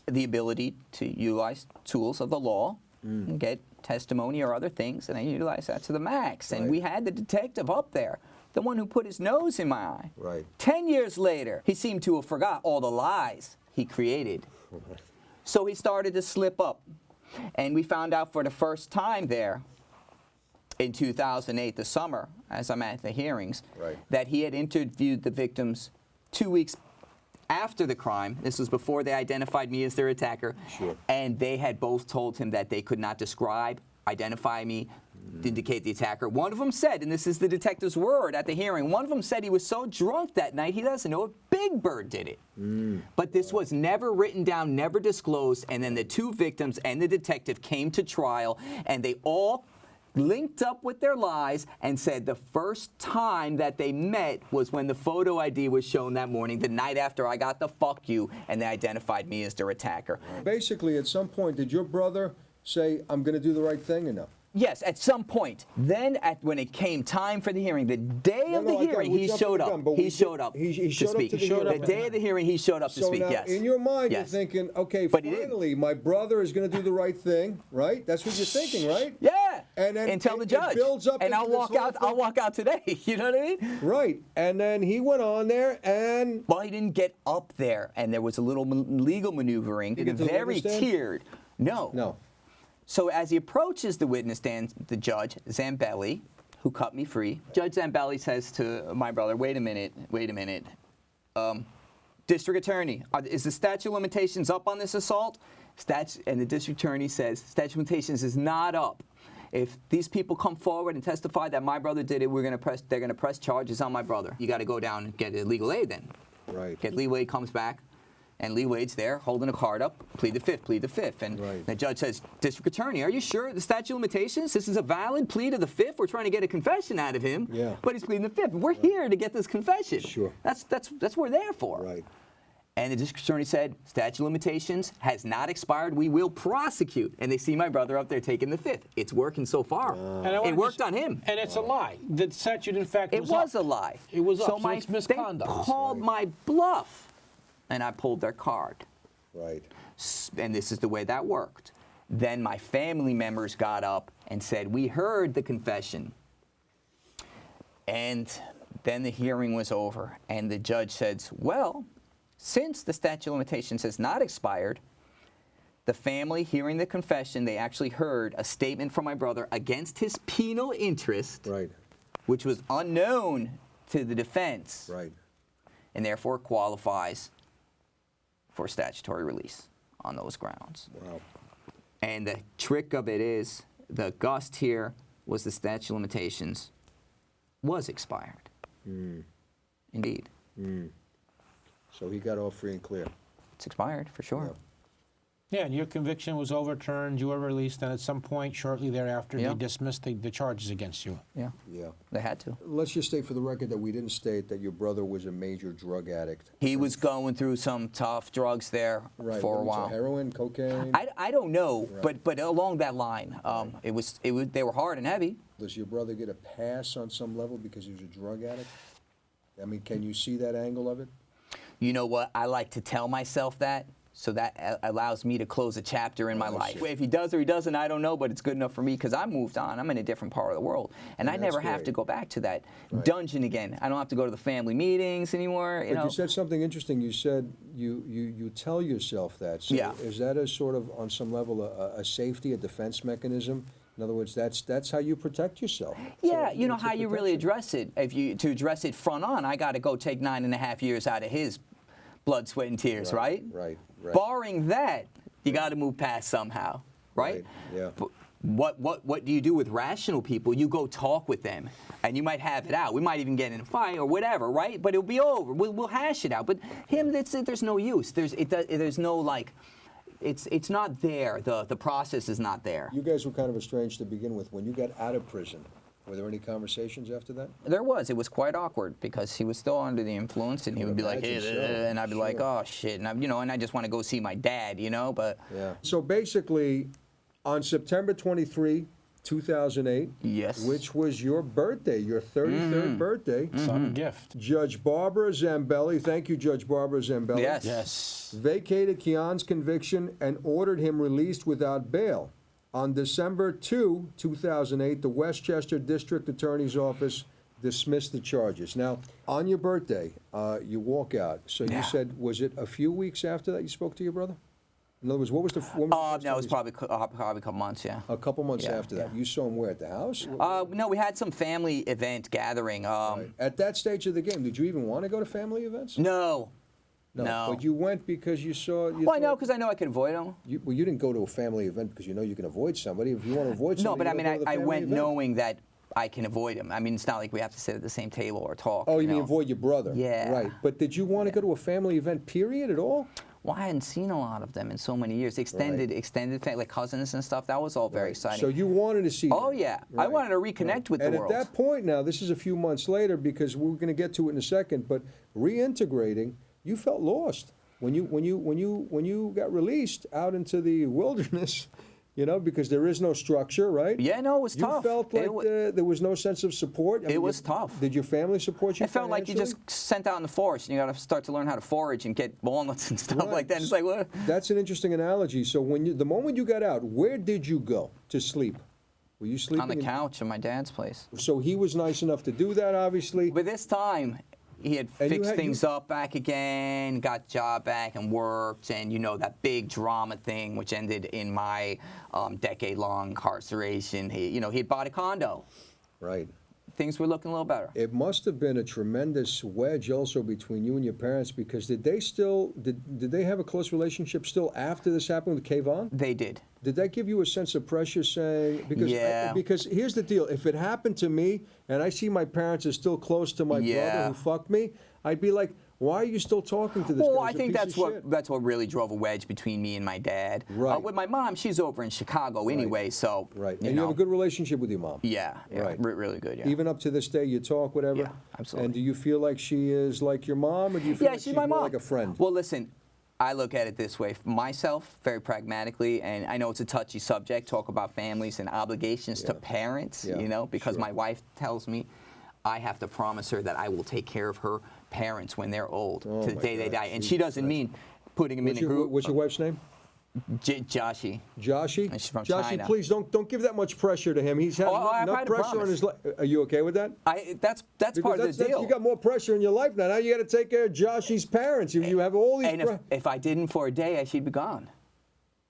the ability to utilize tools of the law and get testimony or other things, and I utilize that to the max. And Right. we had the detective up there, the one who put his nose in my eye. Right. 10 years later, he seemed to have forgot all the lies he created. So he started to slip up. And we found out for the first time there in 2008, the summer, as I'm at the hearings, Right. that he had interviewed the victims 2 weeks after the crime. This was before they identified me as their attacker. Sure. And they had both told him that they could not describe, identify me, indicate the attacker. One of them said, and this is the detective's word at the hearing, one of them said he was so drunk that night he doesn't know if Big Bird did it. But this was never written down, never disclosed, and then the two victims and the detective came to trial, and they all linked up with their lies and said the first time that they met was when the photo ID was shown that morning, the night after I got the fuck you, and they identified me as their attacker. Basically, at some point, did your brother say, I'm going to do the right thing, or no? Yes, at some point. Then, when it came time for the hearing, the day of the hearing, he showed up. He showed up He to showed up speak. to the hearing. The day of the hearing, he showed up to So speak, now, yes. in your mind, Yes. you're thinking, okay, But he didn't. finally, my brother is going to do the right thing, right? That's what you're thinking, right? Yeah. And then tell the it judge. builds up and into I'll this walk whole out. thing. I'll walk out today. You know what I mean? Right. And then he went on there and Well, he didn't get up there, and there was a little legal maneuvering. Did he get to the Very witness stand? tiered. No. no. So as he approaches the witness stand, the judge, Zambelli, who cut me free, Judge Zambelli says to my brother, wait a minute. District Attorney, is the statute of limitations up on this assault? And the district attorney says, statute of limitations is not up. If these people come forward and testify that my brother did it, they're going to press charges on my brother. You got to go down and get legal aid then. Right. Get legal aid, comes back. And Lee Wade's there holding a card up, plead the fifth. And Right. the judge says, District Attorney, are you sure the statute of limitations? This is a valid plea to the fifth. We're trying to get a confession out of him. Yeah. But he's pleading the fifth. We're here to get this confession. Sure. That's what we're there for. Right. And the district attorney said, statute of limitations has not expired. We will prosecute. And they see my brother up there taking the fifth. It's working so far. And I It wanna worked just- on him. And it's a lie. The statute, in fact, It was up. a lie. It was up, so my, it's misconduct. They called my bluff, and I pulled their card. Right. And this is the way that worked. Then my family members got up and said, we heard the confession. And then the hearing was over, and the judge says, well, since the statute of limitations has not expired, the family hearing the confession, they actually heard a statement from my brother against his penal interest, Right. which was unknown to the defense, Right. and therefore qualifies for statutory release on those grounds. Wow. And the trick of it is, the gust here was the statute of limitations was expired. Indeed. So he got off free and clear. It's expired, for sure. Yeah, and your conviction was overturned, you were released, and at some point shortly thereafter, Yeah. they dismissed the charges against you. Yeah, Yeah. they had to. Let's just state for the record that we didn't state that your brother was a major drug addict. He was going through some tough drugs there Right. for a What was it, while. Heroin, cocaine? I don't know, Right. but along that line, it was they were hard and heavy. Does your brother get a pass on some level because he was a drug addict? I mean, can you see that angle of it? You know what? I like to tell myself that, so that allows me to close a chapter in my life. shit. If he does or he doesn't, I don't know, but it's good enough for me because I moved on. I'm in a different part of the world, and I that's never have great. to go back to that Right. dungeon again. I don't have to go to the family meetings anymore. You But know. you said something interesting. You said you tell yourself that. So Yeah. Is that a sort of, on some level, a safety, a defense mechanism? In other words, that's how you protect yourself. Yeah, So you know it's a how you really protection. address it. To address it front on, I got to go take 9.5 years out of his blood, sweat, and tears, right? Right. Barring that, you got to move past somehow, right? Yeah. But what do you do with rational people? You go talk with them, and you might have it out. We might even get in a fight or whatever, right? But it'll be over. We'll hash it out. But him, there's no use. There's no like. It's not there. The process is not there. You guys were kind of estranged to begin with. When you got out of prison, were there any conversations after that? There was. It was quite awkward because he was still under the influence, and he would be like, imagine "Hey," so. and I'd be like, Sure. "Oh shit," and and I just want to go see my dad, But Yeah. So basically, on September 23, 2008, Yes. which was your birthday, your 33rd birthday, Some gift. Judge Barbara Zambelli, thank you, Judge Barbara Zambelli, Yes. Yes. vacated Kian's conviction and ordered him released without bail. On December 2, 2008, the Westchester District Attorney's Office dismissed the charges. Now, on your birthday, you walk out. So Yeah. you said, was it a few weeks after that you spoke to your brother? In other words, what was the first no, time it was you- probably a couple months, yeah. a couple months Yeah, after that. yeah. You saw him where, at the house? No, we had some family event gathering. Right. At that stage of the game, did you even want to go to family events? No, No. But you went because you saw. You Well, I know thought- because I know I could avoid them. You didn't go to a family event because you know you can avoid somebody. If you want to avoid No, somebody, but I you mean, don't go to the I family went event. knowing that I can avoid them. I mean, it's not like we have to sit at the same table or talk. Oh, you mean know? avoid your brother? Yeah. Right. But did you want to go to a family event, period, at all? Well, I hadn't seen a lot of them in so many years. Extended family, like cousins and stuff. That was all very exciting. So you wanted to see Oh them. yeah, I Right. wanted to reconnect with And the at world. that point now, this is a few months later because we're going to get to it in a second, but reintegrating, you felt lost when you got released out into the wilderness, you know, because there is no structure, right? Yeah, no, it was You tough. felt like there was no sense of support? I mean, was tough. Did your family support you It felt like you financially? just sent out in the forest and you got to start to learn how to forage and get walnuts and stuff Right. like that. It's like, what? That's an interesting analogy. So the moment you got out, where did you go to sleep? Were you sleeping On the in- couch in my dad's place. So he was nice enough to do that, obviously. But this time, he had And you fixed had- things up back again, got job back and worked, and you know that big drama thing, which ended in my decade-long incarceration. He had bought a condo. Right. Things were looking a little better. It must have been a tremendous wedge also between you and your parents because did they have a close relationship still after this happened with Kayvon? They did. Did that give you a sense of pressure saying because Yeah. because here's the deal, if it happened to me and I see my parents are still close to my brother Yeah. who fucked me, I'd be like, why are you still talking to this guy? Well, I He's a think piece that's of what shit. that's what really drove a wedge between me and my dad. Right. With my mom, she's over in Chicago anyway, so Right. You And know, you have a good relationship with your mom. yeah, Right. really good. Yeah. Even up to this day, you talk, whatever. Yeah, absolutely. And do you feel like she is like your mom, or do you feel Yeah, like she's my more mom. like a friend? Well, listen, I look at it this way. For myself, very pragmatically, and I know it's a touchy subject, talk about families and obligations to Yeah. parents, Yeah, because sure. my wife tells me I have to promise her that I will take care of her parents when they're old, Oh to the my day they God, die. And Jesus she doesn't Christ. mean putting them in a group. What's your wife's name? Joshie. Joshie? And she's from Joshie, China. please don't give that much pressure to him. He's had I've enough had to pressure on promise. his life. Are you okay with that? That's part of the deal. You got more pressure in your life now. Now you got to take care of Joshie's parents. You have all these. And if I didn't for a day, she'd be gone.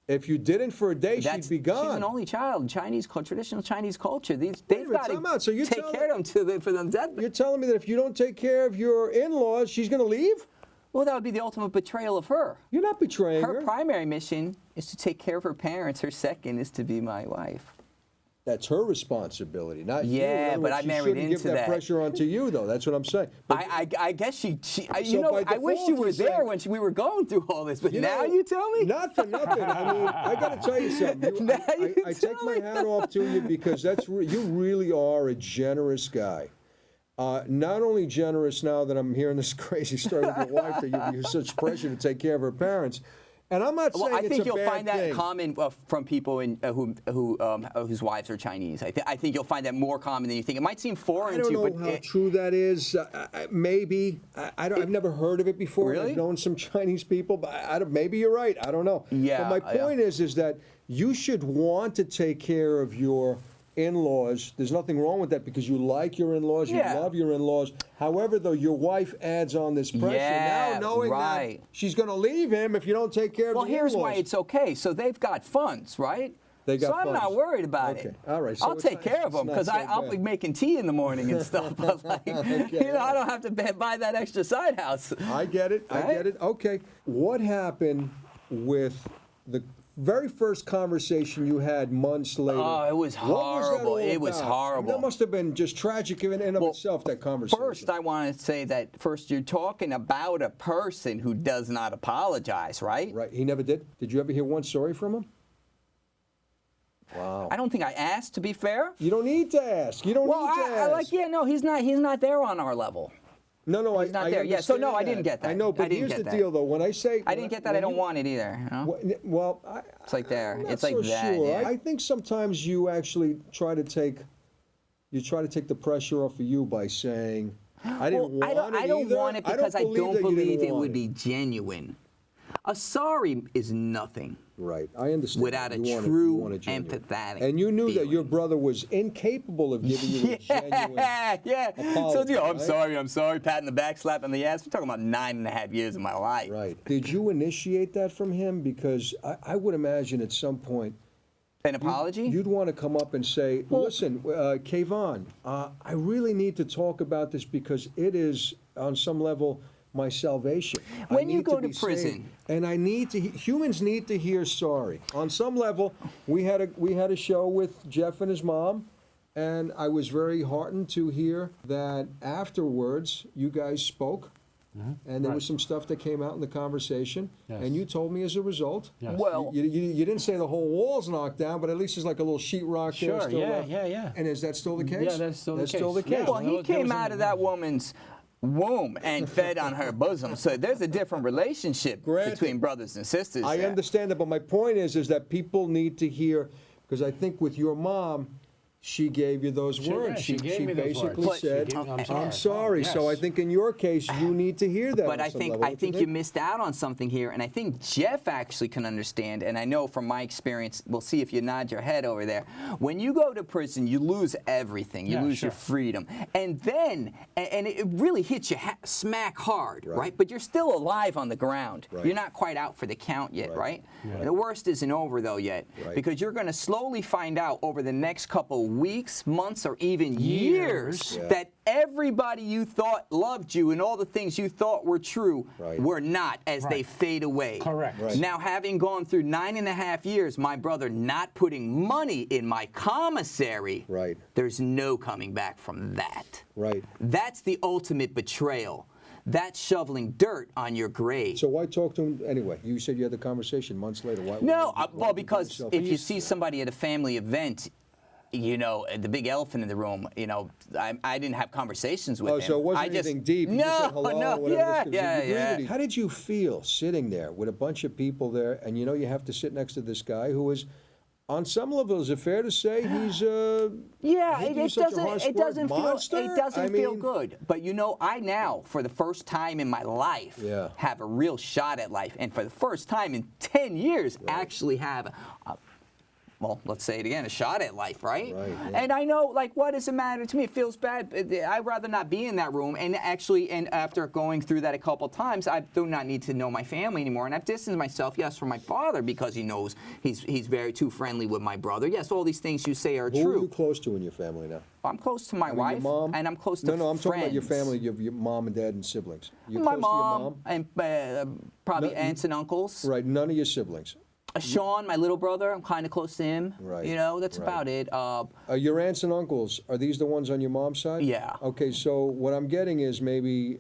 If you didn't for a day, She's she'd be gone. an only child in traditional Chinese culture. They've minute, got time out. So to you're take telling- care of them for them death. You're telling me that if you don't take care of your in-laws, she's going to leave? Well, that would be the ultimate betrayal of her. You're not betraying Her her. primary mission is to take care of her parents. Her second is to be my wife. That's her responsibility, not you. In Yeah, other but words, I she married shouldn't give into that that. pressure onto you, though. That's what I'm saying. But I guess she So I by wish you default, were you're there saying- when we were going through all this, but now know, you tell me? Not for nothing. I mean, I got to tell you something. Now you I take tell my me. hat off to you because you really are a generous guy. Not only generous now that I'm hearing this crazy story with your wife that you have such pressure to take care of her parents, and I'm not saying Well, I it's think a you'll bad find that thing. common from people whose wives are Chinese. I think you'll find that more common than you think. It might seem I foreign don't to you, know but how true that is. Maybe I've never heard of it before. Really? I've known some Chinese people, but maybe you're right. I don't know. Yeah, But my yeah. point is that you should want to take care of your in-laws. There's nothing wrong with that because you like your in-laws, you Yeah. love your in-laws. However, though, your wife adds on this pressure Yeah, now, knowing right. that she's going to leave him if you don't take care of well, the here's in-laws. why it's okay. So they've got funds, right? They got so I'm not funds. worried about Okay, it. all right, so I'll it's take not- care of it's them not because so I'll bad. be making tea in the morning and stuff. But like, I don't have to buy that extra side house. I get it. I Right? get it. Okay. What happened with the very first conversation you had months later? Oh, it was What was that horrible. all It was about? horrible. That must have been just tragic in and of Well, itself, that conversation. First, I want to say that first you're talking about a person who does not apologize, right? Right. He never did? Did you ever hear one story from him? Wow. I don't think I asked, to be fair. You don't need to ask. You don't Well, need to I ask. like, yeah, no, he's not there on our level. No, he's not there. Yeah, so no, I understand didn't get that. I know, I but didn't here's get the that. deal, though. When I say I didn't get that. I don't want it either. You know? Well, It's like there. I'm not It's like so that, Sure. yeah. I think sometimes you actually try to take the pressure off of you by saying, "I didn't want it I don't either." want it because I believe don't that you didn't believe it want would be genuine. A sorry is nothing right. I understand. without a You want it- you true want it genuine. empathetic. And you knew that your feeling. brother was incapable of giving you a genuine. Yeah. apology, So, I'm right? sorry, pat in the back, slap in the ass. We're talking about 9.5 years of my life. Right. Did you initiate that from him? Because I would imagine at some point An apology? you'd want to come up and say, listen, Kayvon, I really need to talk about this because it is, on some level, my salvation. When I you need go to be prison- saved. And I need to. Humans need to hear sorry. On some level, we had a show with Jeff and his mom, and I was very heartened to hear that afterwards you guys spoke, and there was some stuff that came out in the conversation, Yes. and you told me as a result. Yes. Well, You didn't say the whole wall's knocked down, but at least there's like a little sheetrock there Sure, still yeah, left. yeah. And is that still the case? Yeah, that's still the Still the case. Yeah. case. well, he There came was out a- of that woman's womb and fed on her bosom. So there's a different relationship Granted. between brothers and sisters. I there. understand that, but my point is that people need to hear, because I think with your mom, she gave you those words. She gave me those basically words. said, She gave me- "I'm sorry." Yes. So I think in your case, you need to hear that. But on I some think level, I don't think you missed out on something here, and I think Jeff actually can understand. And I know from my experience, we'll see if you nod your head over there. When you go to prison, you lose everything. You Yeah, lose your sure. freedom, and then and it really hits you smack hard, Right. right? But you're still alive on the ground. Right. You're not quite out for the count yet, Right. right? The worst isn't over though yet, Right. because you're going to slowly find out over the next couple weeks, months, or even years Yeah. that everybody you thought loved you and all the things you thought were true Right. were not, as they Right. fade away. Correct. Right. Now, having gone through 9.5 years, my brother not putting money in my commissary, Right. there's no coming back from that. Right. That's the ultimate betrayal. That's shoveling dirt on your grave. So why talk to him anyway? You said you had the conversation months later. Why? No, why well, did you because yourself- if you see somebody at a family event, you know, the big elephant in the room, you know, I didn't have conversations with Oh, him. so it wasn't I just, anything deep. You No, just said hello, no, whatever yeah, it is, 'cause yeah, you agreed yeah. with each- How did you feel sitting there with a bunch of people there, and you know you have to sit next to this guy who is, on some level, is it fair to say he's Yeah, I hate to it use such a doesn't. harsh It word, doesn't monster? feel. It doesn't I feel mean- good. But you know, I now, for the first time in my life, Yeah. have a real shot at life, and for the first time in 10 years, actually have. Well, let's say it again, a shot at life, right? Right, yeah. And I know, like, what does it matter to me? It feels bad. I'd rather not be in that room. And actually, and after going through that a couple times, I do not need to know my family anymore. And I've distanced myself, yes, from my father because he knows he's very too friendly with my brother. Yes, all these things you say are Who true. are you close to in your family now? I'm close to my I mean, wife, your mom? and I'm close to No, I'm talking about your friends. family, your mom and dad and siblings. You're My close mom, to your mom? and probably No, aunts and uncles. Right, none of your siblings. Sean, my little brother, I'm kind of close to him. Right, You know, that's right. about it. Your aunts and uncles, are these the ones on your mom's side? Yeah. Okay, so what I'm getting is maybe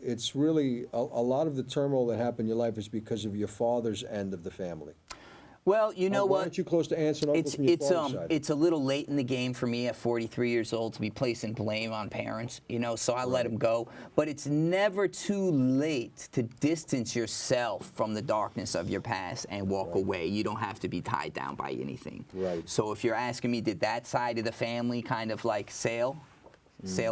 it's really a lot of the turmoil that happened in your life is because of your father's end of the family. Well, you know Why what? aren't you close to aunts and uncles from your father's side? It's a little late in the game for me at 43 years old to be placing blame on parents, you know, so I let them go. But it's never too late to distance yourself from the darkness of your past and walk away. You don't have to be tied down by anything. Right. So if you're asking me, did that side of the family kind of like sail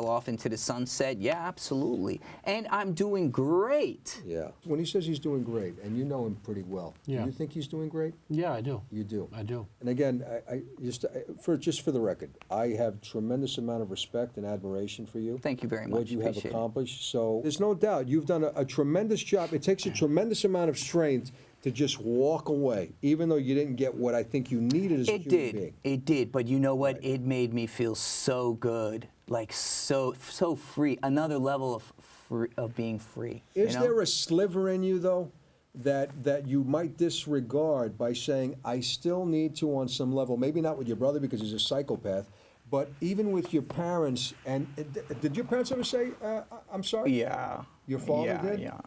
off into the sunset? Yeah, absolutely. And I'm doing great. Yeah. When he says he's doing great, and you know him pretty well, Yeah. do you think he's doing great? Yeah, I do. You do. I do. And again, I just for the record, I have tremendous amount of respect and admiration for you. Thank you very much. What you have Appreciate it. accomplished. So there's no doubt you've done a tremendous job. It takes a tremendous amount of strength to just walk away, even though you didn't get what I think you needed as a It human did. being. It did. But you know what? Right. It made me feel so good, like so free. Another level of being free. Is you know? there a sliver in you though that you might disregard by saying I still need to on some level, maybe not with your brother because he's a psychopath, but even with your parents? And did your parents ever say I'm sorry? Yeah. Your father yeah, did? Yeah.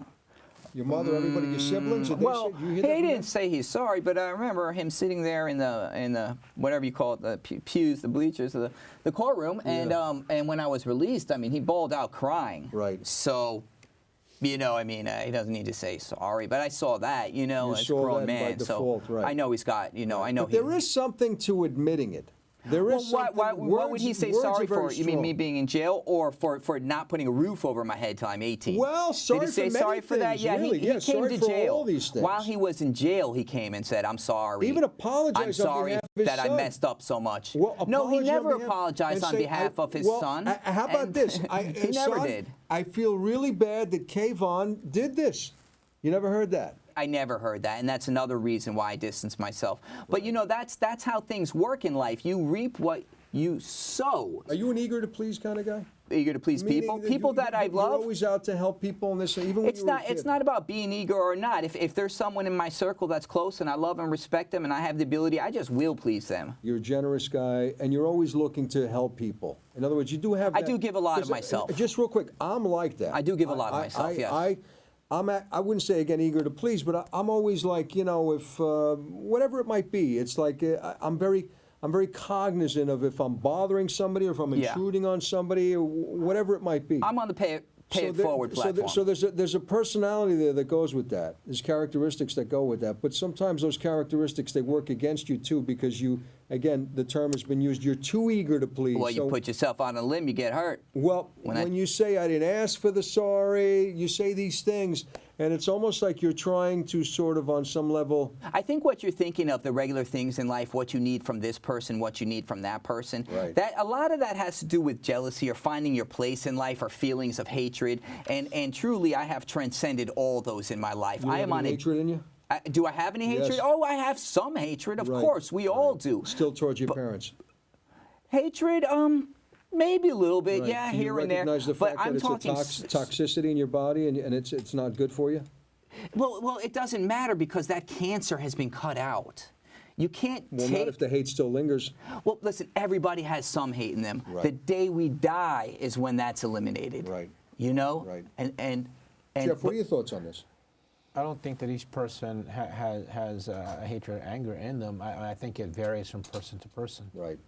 Your mother, everybody, your siblings? Did they Well, say, you he hear that from didn't them? say he's sorry, but I remember him sitting there in the whatever you call it, the pews, the bleachers, the courtroom, and when I was released, I mean, he bawled out crying. Right. So, you know, I mean, he doesn't need to say sorry, but I saw that, you know, You as a saw grown that by man. default, so right. I know he's got, you know, I know But there is something to admitting it. There is Well, something. what would he say words sorry are very for? You mean me strong. being in jail, or for not putting a roof over my head till I'm 18? Well, sorry Did he say for many sorry for that? things, Yeah, really. he Yeah, came sorry to for jail. all these things. While he was in jail, he came and said, "I'm sorry." Even apologized I'm on sorry behalf of his that I son. messed up so much. Well, No, he apology on never behalf- apologized and on say, behalf of his well, son. How about and this? he never son, did. I feel really bad that Kayvon did this. You never heard that? I never heard that, and that's another reason why I distanced myself. But you know, that's how things work in life. You reap what you so Are you an eager to please kind of guy? eager to please people. Meaning People that I you're love. always out to help people in this, even when It's you were a not. It's kid. not about being eager or not. If there's someone in my circle that's close and I love and respect them and I have the ability, I just will please them. You're a generous guy, and you're always looking to help people. In other words, you do have. I that- do give a lot of 'cause, myself. Just real quick, I'm like that. I do give a lot of myself, yes. I wouldn't say again eager to please, but I'm always like, if whatever it might be, it's like I'm very cognizant of if I'm bothering somebody or if I'm Yeah. intruding on somebody or whatever it might be. I'm on the pay it forward platform. So there's a personality there that goes with that. There's characteristics that go with that. But sometimes those characteristics, they work against you too, because you, again, the term has been used, you're too eager to please. Well, you So- put yourself on a limb, you get hurt. well, When when I- you say I didn't ask for the sorry, you say these things, and it's almost like you're trying to sort of, on some level, I think what you're thinking of, the regular things in life, what you need from this person, what you need from that person, Right. that a lot of that has to do with jealousy or finding your place in life or feelings of hatred. And truly, I have transcended all those in my life. you I have am on any a. hatred in you? Do I have any hatred? Yes. Oh, I have some hatred. Of Right, course, we all right. do. Still towards your parents. Hatred, maybe a little bit, Right. yeah, Do you here and there. recognize the But fact I'm that it's talking a toxicity in your body and it's not good for you? Well, it doesn't matter because that cancer has been cut out. You can't Well, take. not if the hate still lingers. Well, listen, everybody has some hate in them. Right. The day we die is when that's eliminated. Right. You know? Right. And Jeff, what are your thoughts on this? I don't think that each person has a hatred or anger in them. I think it varies from person to person. Right.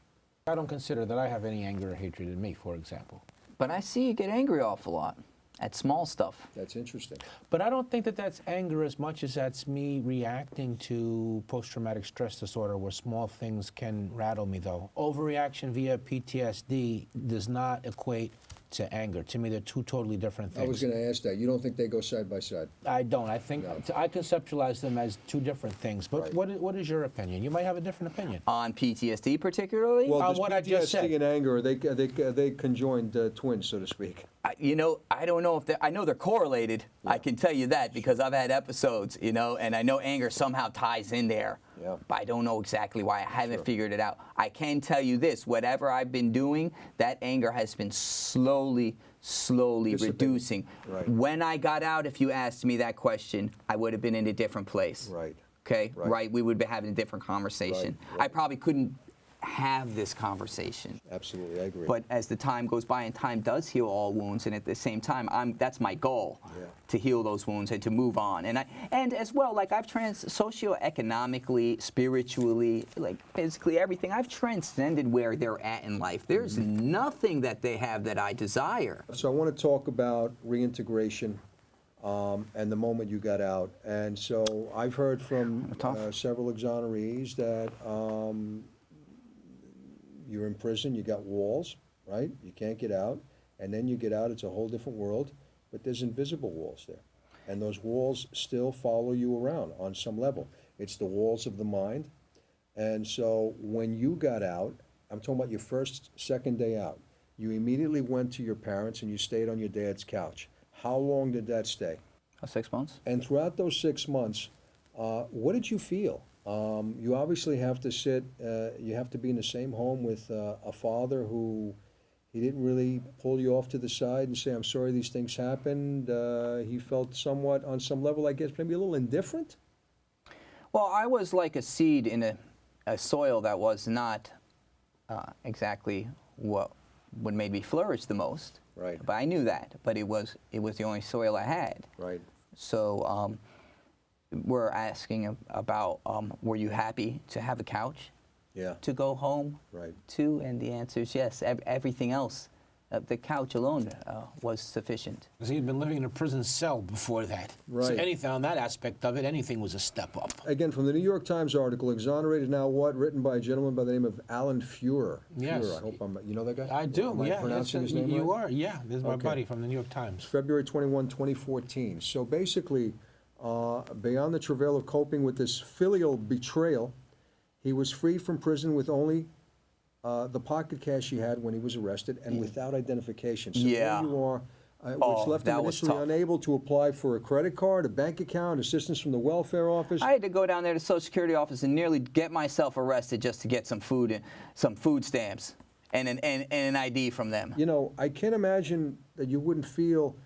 I don't consider that I have any anger or hatred in me, for example. But I see you get angry awful lot at small stuff. That's interesting. But I don't think that that's anger as much as that's me reacting to post-traumatic stress disorder, where small things can rattle me, though. Overreaction via PTSD does not equate to anger. To me, they're two totally different things. I was going to ask that. You don't think they go side by side? I don't. I think No. I conceptualize them as two different things. But Right. what is your opinion? You might have a different opinion. On PTSD particularly? Well, On does what I just PTSD said. and anger, are they conjoined twins, so to speak? I don't know if I know they're correlated. I can tell you that because I've had episodes, and I know anger somehow ties in there. Yeah. But I don't know exactly why. I haven't figured it out. I can tell you this: whatever I've been doing, that anger has been slowly Dissipating. reducing. Right. When I got out, if you asked me that question, I would have been in a different place. Right. Okay. Right. We would be having a different conversation. Right, right. I probably couldn't have this conversation. Absolutely, I agree. But as the time goes by, and time does heal all wounds, and at the same time, that's my goal, Yeah. to heal those wounds and to move on. And as well, like I've socioeconomically, spiritually, like physically, everything. I've transcended where they're at in life. There's nothing that they have that I desire. So I want to talk about reintegration and the moment you got out. And so I've heard from Tough. several exonerees that you're in prison, you got walls, right? You can't get out. And then you get out, it's a whole different world, but there's invisible walls there. And those walls still follow you around on some level. It's the walls of the mind. And so when you got out, I'm talking about your first, second day out, you immediately went to your parents and you stayed on your dad's couch. How long did that stay? 6 months? And throughout those 6 months, what did you feel? You obviously have to you have to be in the same home with a father who, he didn't really pull you off to the side and say, I'm sorry these things happened. He felt somewhat, on some level, I guess, maybe a little indifferent. Well, I was like a seed in a soil that was not exactly what would maybe flourish the most. Right. But I knew that. But it was the only soil I had. Right. So we're asking about, were you happy to have a couch Yeah. to go home Right. to? And the answer is yes. Everything else, the couch alone was sufficient. Because he'd been living in a prison cell before that. So Right. anything on that aspect of it, anything was a step up. Again, from the New York Times article, Exonerated Now What, written by a gentleman by the name of Alan Fuhrer. Yes. Fuhrer, I hope you know that guy? I do, Am I yeah. pronouncing his name you right? are, yeah. This is my Okay. buddy from the New York Times. February 21, 2014. So basically, beyond the travail of coping with this filial betrayal, he was free from prison with only the pocket cash he had when he was arrested and without identification. So Yeah. there you are, which Oh, left that him was initially tough. unable to apply for a credit card, a bank account, assistance from the welfare office. I had to go down there to the Social Security office and nearly get myself arrested just to get some food and some food stamps. and an ID from them. You know, I can't imagine that you wouldn't feel.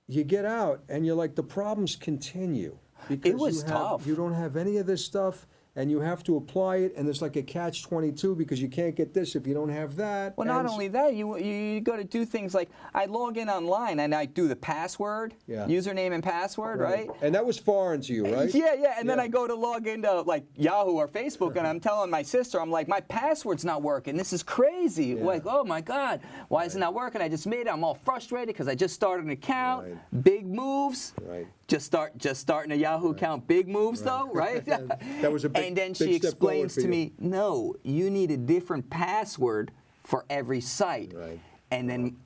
You get out and you're like, the problems continue because It was tough. You don't have any of this stuff, and you have to apply it, and there's like a catch-22 because you can't get this if you don't have that. Well, not only that, you got to do things like I log in online and I do the password, username and password, right? And that was foreign to you, right? Yeah. And then I go to log into like Yahoo or Facebook, and I'm telling my sister, I'm like, my password's not working. This is crazy. Like, oh my God, why is it not working? I just made it. I'm all frustrated because I just started an account. Big moves. Right. Just starting a Yahoo account. Big moves though, right? That was a big. And then big she step explains forward for to you. me, no, you need a different password for every site. Right. And then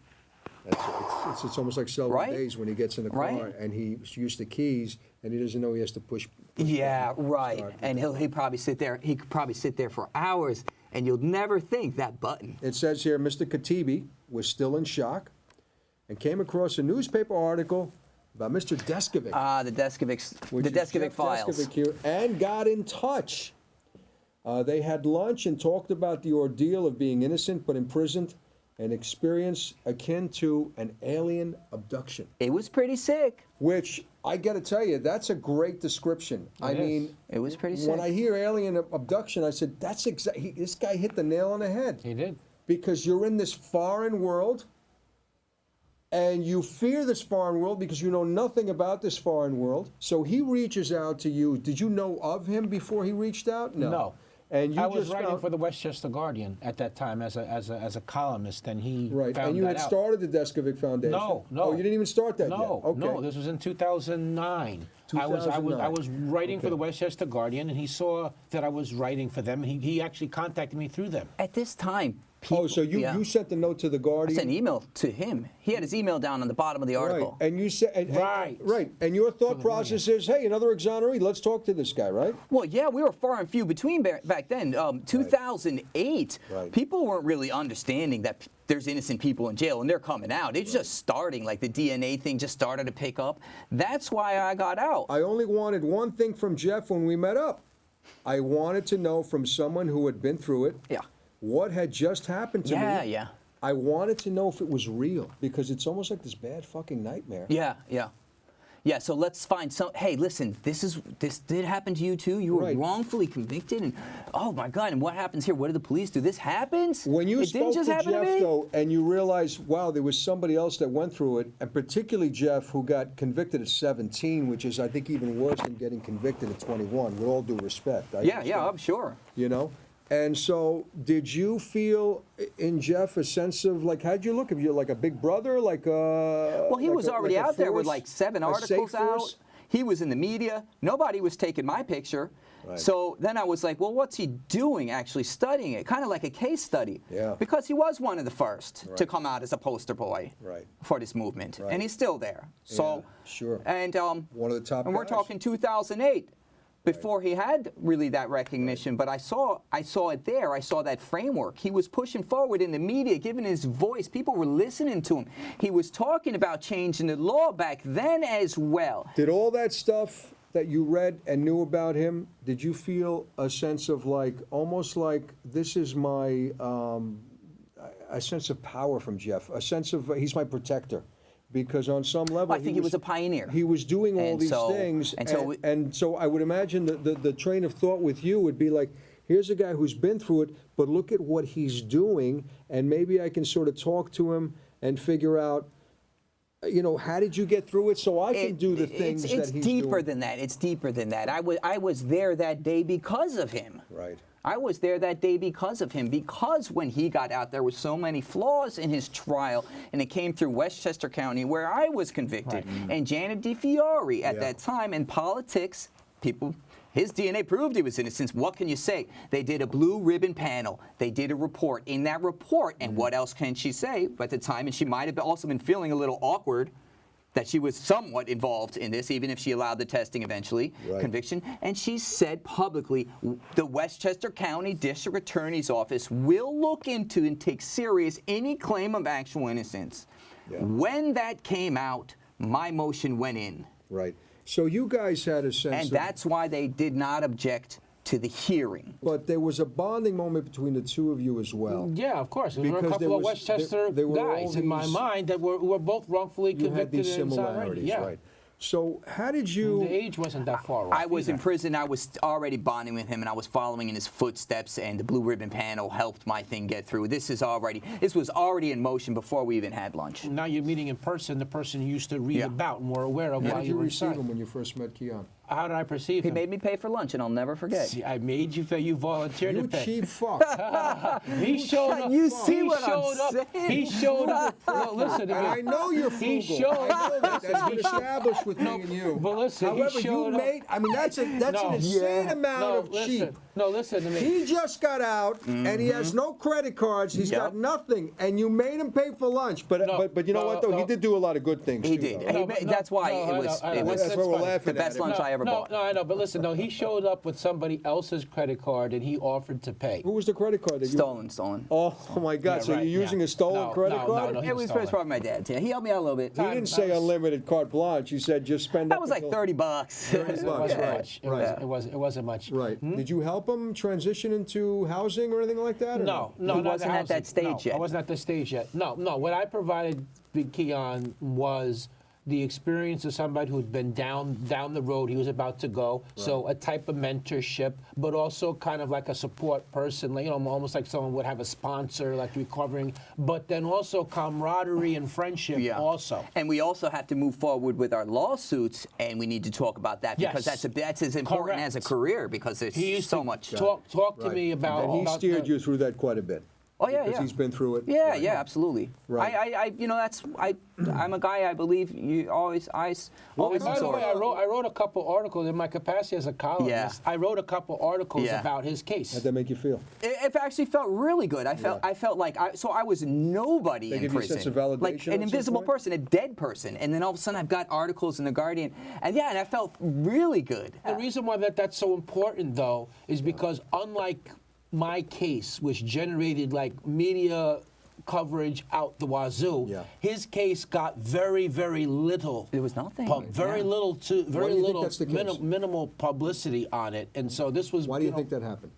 It's almost like Selwyn Days when he gets in the car and he's used the keys and he doesn't know he has to push yeah, button, right. start. And he'll probably sit there. He could probably sit there for hours, and you'll never think that button. It says here, Mr. Khatibi was still in shock and came across a newspaper article about Mr. DESKOVIC. The DESKOVIC files. DESKOVIC here, and got in touch. They had lunch and talked about the ordeal of being innocent but imprisoned, an experience akin to an alien abduction. It was pretty sick. Which, I got to tell you, that's a great description. It was pretty sick. When I hear alien abduction, I said, that's exactly, this guy hit the nail on the head. He did. Because you're in this foreign world, and you fear this foreign world because you know nothing about this foreign world. So he reaches out to you. Did you know of him before he reached out? No. And you I was just writing found, for the Westchester Guardian at that time as a columnist, and he right. found And you that had out. started the DESKOVIC Foundation. No. Oh, you didn't even start that No, yet. Okay. no. This was in 2009. I was 2009. writing for the Westchester Guardian, and he saw that I was writing for them. He actually contacted me through them. At this time, people, so you sent the note to the I Guardian. sent an email to him. He had his email down on the bottom of the article. Right. And you said, Right. right. And your thought process is, hey, another exoneree. Let's talk to this guy, right? Well, yeah, we were far and few between back then. 2008, people weren't really understanding that there's innocent people in jail, and they're coming out. It's just starting, like the DNA thing just started to pick up. That's why I got out. I only wanted one thing from Jeff when we met up. I wanted to know from someone who had been through it what had just happened to me. Yeah. I wanted to know if it was real, because it's almost like this bad fucking nightmare. Yeah, so let's find some. Hey, listen, this did happen to you too. You were wrongfully convicted, and oh my God, and what happens here? What did the police do? This happens? When you it spoke didn't just to happen Jeff, to me? though, and you realized, wow, there was somebody else that went through it, and particularly Jeff, who got convicted at 17, which is, I think, even worse than getting convicted at 21, with all due respect. Yeah, I'm sure. You know? And so, did you feel in Jeff a sense of, like, how'd you look at you, like a big brother, like a... Well, he was already out there with like 7 articles out. force? He was in the media. Nobody was taking my picture. Right. So then I was like, well, what's he doing actually studying it? Kind of like a case study. Yeah. Because he was one of the first to come out as a poster boy for this movement. Right. And he's still there. So, sure. And one of the top and we're guys. talking 2008. Before he had really that recognition, but I saw it there. I saw that framework. He was pushing forward in the media, giving his voice. People were listening to him. He was talking about changing the law back then as well. Did all that stuff that you read and knew about him, did you feel a sense of, like, almost like this is my, a sense of power from Jeff, a sense of he's my protector? Because on some level, I think he was a pioneer. He was doing all these things, and so I would imagine the train of thought with you would be like, here's a guy who's been through it, but look at what he's doing, and maybe I can sort of talk to him and figure out, you know, how did you get through it so I can do the things that he's doing? It's deeper than that. It's deeper than that. I was there that day because of him. Right. I was there that day because of him, because when he got out, there were so many flaws in his trial, and it came through Westchester County, where I was convicted, and Janet DeFiore at that time, and politics, people, his DNA proved he was innocent. What can you say? They did a blue ribbon panel. They did a report. In that report, and what else can she say at the time, and she might have also been feeling a little awkward, that she was somewhat involved in this, even if she allowed the testing eventually, conviction. And she said publicly, the Westchester County District Attorney's Office will look into and take serious any claim of actual innocence. When that came out, my motion went in. Right. So you guys had a sense and that's why they did not object to the hearing. But there was a bonding moment between the two of you as well. Yeah, of course. There were a Because couple there of was- Westchester there were all guys in my these- mind that were both wrongfully You had convicted these and exonerated. similarities, Yeah. right? So how did you? The age wasn't that far off. I was in either. prison. I was already bonding with him, and I was following in his footsteps. And the Blue Ribbon Panel helped my thing get through. This was already in motion before we even had lunch. Now you're meeting in person the person you used to read Yeah. about and were aware of How while did you you were receive inside. him when you first met Kian? How did I perceive He him? made me pay for lunch, and I'll never forget. See, I made you pay. You volunteered You to pay. cheap fuck. He showed up. You see he what I'm showed up. saying? He showed up. Well, listen to And me. I know you're He frugal. showed- I know that. That's He been showed- established with me and you. But listen, he However, showed you up. made. I mean, that's an No. insane amount No, of listen. cheap. No, listen to me. He just got out and he has no credit cards. He's Yep. got nothing, and you made him pay for lunch. But No, but you know no, what though? no. He did do a lot of good things. He too, did. though. He No, made- no, that's why no, it I was. know, I It know. was That's why we're fine. laughing the best at him. lunch I ever bought. No, I know, but listen, no, he showed up with somebody else's credit card and he offered to pay. Who was the credit card that you? Stolen. Oh my God! Yeah, so right, you're using yeah. a stolen No, credit no, card? no, It was stolen. probably my dad's. Yeah, he helped me out a little bit. You didn't say unlimited carte blanche. You said just spend. That up was like until- $30. It wasn't Right, much. right. It wasn't much. Right. Did you help him transition into housing or anything like that? Or No, He not wasn't the at that housing. stage No, yet. I wasn't at the stage yet. No. What I provided Big Kian was the experience of somebody who'd been down the road he was about to go. So a type of mentorship, but also kind of like a support person, like, almost like someone would have a sponsor, like recovering, but then also camaraderie and friendship also. And we also have to move forward with our lawsuits, and we need to talk about that because Yes. that's as important as a Correct. career because there's He used so to much. talk to Right. me about. And he about steered the- you through that quite a bit. Oh yeah, Because yeah. he's been through it. Yeah, Right. yeah, absolutely. Right. I'm a guy. I believe you always By the absorb. way, I wrote a couple articles in my capacity as a columnist. Yeah. I wrote a couple articles Yeah. about his case. How'd that make you feel? It actually felt really good. I felt like I was nobody They in give you a prison, sense of validation like at some an invisible point? person, a dead person, and then all of a sudden I've got articles in the Guardian, and I felt really good. The reason why that's so important, though, is because unlike my case, which generated like media coverage out the wazoo, Yeah. his case got very, very little. It was nothing. Very Yeah. little to Why do very you think little that's the case? minimal publicity on it, and so this was. Why do you know, think that happened?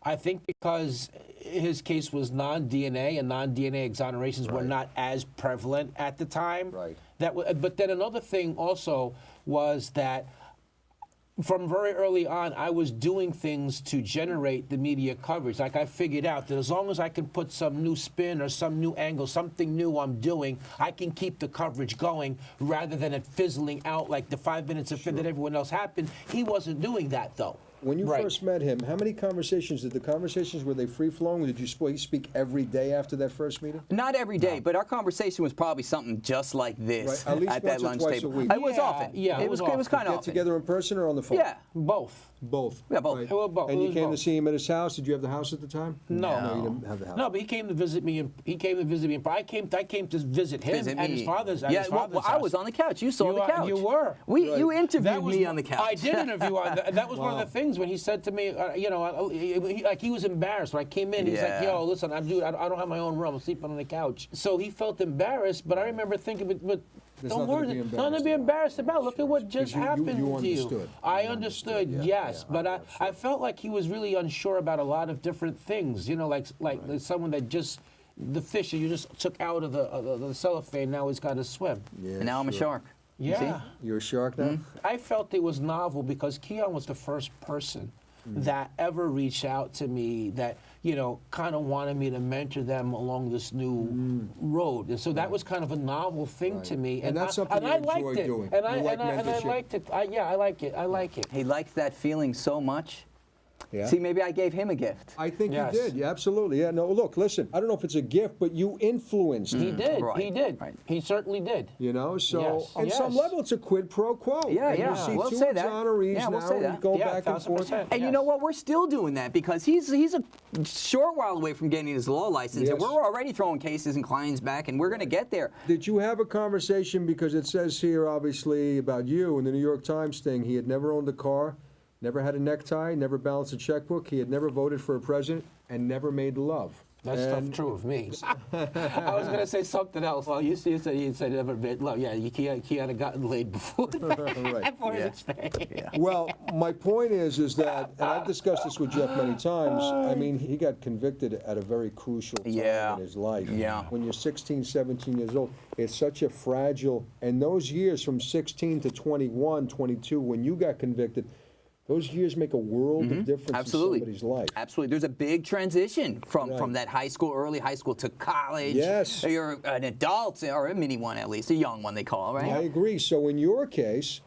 I think because his case was non-DNA and non-DNA exonerations were Right. not as prevalent at the time. Right. But then another thing also was that from very early on, I was doing things to generate the media coverage. Like I figured out that as long as I can put some new spin or some new angle, something new I'm doing, I can keep the coverage going rather than it fizzling out like the 5 minutes of fin that everyone else happened. He wasn't doing that though. When you Right. first met him, how many conversations, were they free-flowing? Did you speak every day after that first meeting? Not every day, but our conversation was probably something just like this Right, at least that once or lunch twice a table. week. It was Yeah, often. yeah, it it was was kind of Get often. together in person or on the phone? Yeah. Both. Both. Yeah, both. Right. It was both. And It you was came to both. see him at his house? Did you have the house at the time? No. No, you didn't have the house. No, but he came to visit me. I came to visit him Visit at his me. father's. At Yeah, his well, father's I house. was on the couch. You saw You the are- couch. you were. You Right. interviewed me on the couch. I did interview on that was one of Wow. the things when he said to me, he was embarrassed when I came in. He's like, Yeah. "Yo, listen, I don't have my own room. I'm sleeping on the couch." So he felt embarrassed, but I remember thinking, but There's don't nothing to worry, be nothing to embarrassed be about. embarrassed about. Look at what just 'Cause you happened to understood. you. I You understood, understood, yeah, yes, yeah, but yeah, I felt like he was really unsure about a lot of different things. Like someone that just. The fish that you just took out of the cellophane, now he's got to swim. Yeah, And now I'm a sure. shark. You Yeah. see? You're a shark now? I felt it was novel because Kian was the first person that ever reached out to me that, kind of wanted me to mentor them along this new road. And so that was kind of a novel thing to me. And that's something and you I enjoy liked it. doing. And I You like mentorship. liked it. I like it. I like it. He liked that feeling so much. Yeah. See, maybe I gave him a gift. I think Yes. you did. Yeah, absolutely. Yeah. No, look, listen. I don't know if it's a gift, but you influenced He him. did. Right, He did. right. He certainly did. So Yes. on some Yes. level, it's a quid pro quo. Yeah, and yeah. You see We'll two say that. exonerees Yeah, we'll now say that. go Yeah, back and forth. 1000%. And you know what? We're still doing that because he's a short while away from getting his law license, and Yes. we're already throwing cases and clients back, and we're going to get there. Did you have a conversation, because it says here, obviously, about you in the New York Times thing, he had never owned a car, never had a necktie, never balanced a checkbook, he had never voted for a president, and never made love. That's stuff true of me. I was going to say something else. Well, you said never been. Well, yeah, you can't have gotten laid before. Before his experience. Well, my point is that, and I've discussed this with Jeff many times, I mean, he got convicted at a very crucial time in his life. Yeah. When you're 16, 17 years old, it's such a fragile, and those years from 16 to 21, 22, when you got convicted, those years make a world of difference in somebody's life. Absolutely. There's a big transition from that early high school to college. Yes. You're an adult, or a mini one at least, a young one they call, right? I agree. So in your case,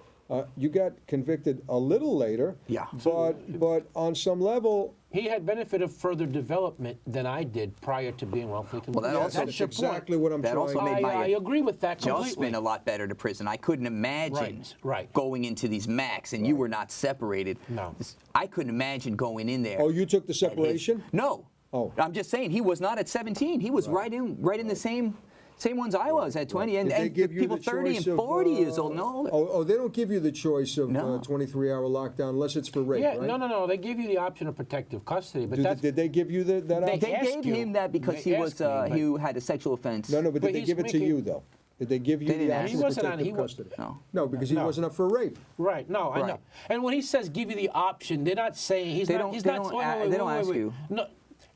you got convicted a little later. Yeah. But on some level, He had benefit of further development than I did prior to being wellfully convicted. Well, that also- That's that's your exactly point. what I'm That trying also to made my I agree with that completely. adjustment a lot better to prison. I couldn't imagine Right. going into these max, and you were not separated. No. I couldn't imagine going in there. Oh, you took the separation? No. Oh. I'm just saying he was not at 17. He was right in the same ones I was at 20, Did they and give you people the 30 and choice of, 40 years old and older. Oh, they don't give you the choice of No. 23-hour lockdown unless it's for rape, Yeah, right? no. They give you the option of protective custody, but that's Did they give you that option? They ask gave you. him that because They he was ask me, he had a sexual offense. No, but But did they he's give it to making- you, though? Did they give you They the didn't ask option me. of He wasn't on- protective he was- custody? No. No, because he No. wasn't up for rape. right. No, I know. Right. And when he says give you the option, they're not saying he's They not. don't- He's they not. don't wait, a- wait, they don't wait, ask wait. you. No.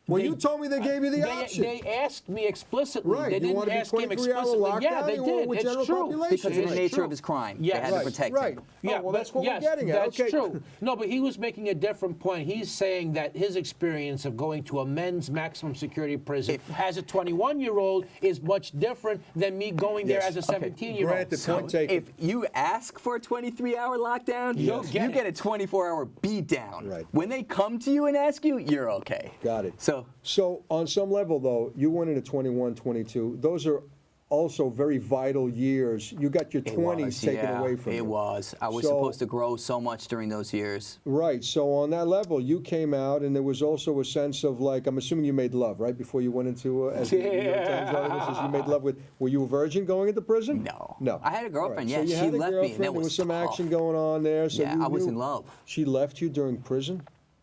Well, They- you told me they gave you the option. They asked me explicitly. Right, They you didn't wanted to be ask him 23-hour explicitly. Yeah, lockdown, they you want did. with It's general true. population. Because of the It's nature true. of his crime. Yes. They had to protect right. him. Yeah, Oh, well, that's what yes, we're getting at. That's Okay. true. No, but he was making a different point. He's saying that his experience of going to a men's maximum security prison as a 21-year-old is much different than me going there as a 17-year-old. Granted, point taken. If you ask for a 23-hour lockdown, You'll you get get it. a 24-hour beatdown. Right. When they come to you and ask you, you're okay. Got it. So on some level, though, you went into 21, 22. Those are also very vital years. You got your 20s taken away from you. It was. I was So- supposed to grow so much during those years. Right. So on that level, you came out, and there was also a sense of, like, I'm assuming you made love, right, before you went into, as the New York Times article says, you made love with. Were you a virgin going into prison? No. No. I had a girlfriend, All right. yeah, So you she had a left me, and girlfriend, that there was was some tough. action going on there. So Yeah, you I was knew in love. She left you during prison.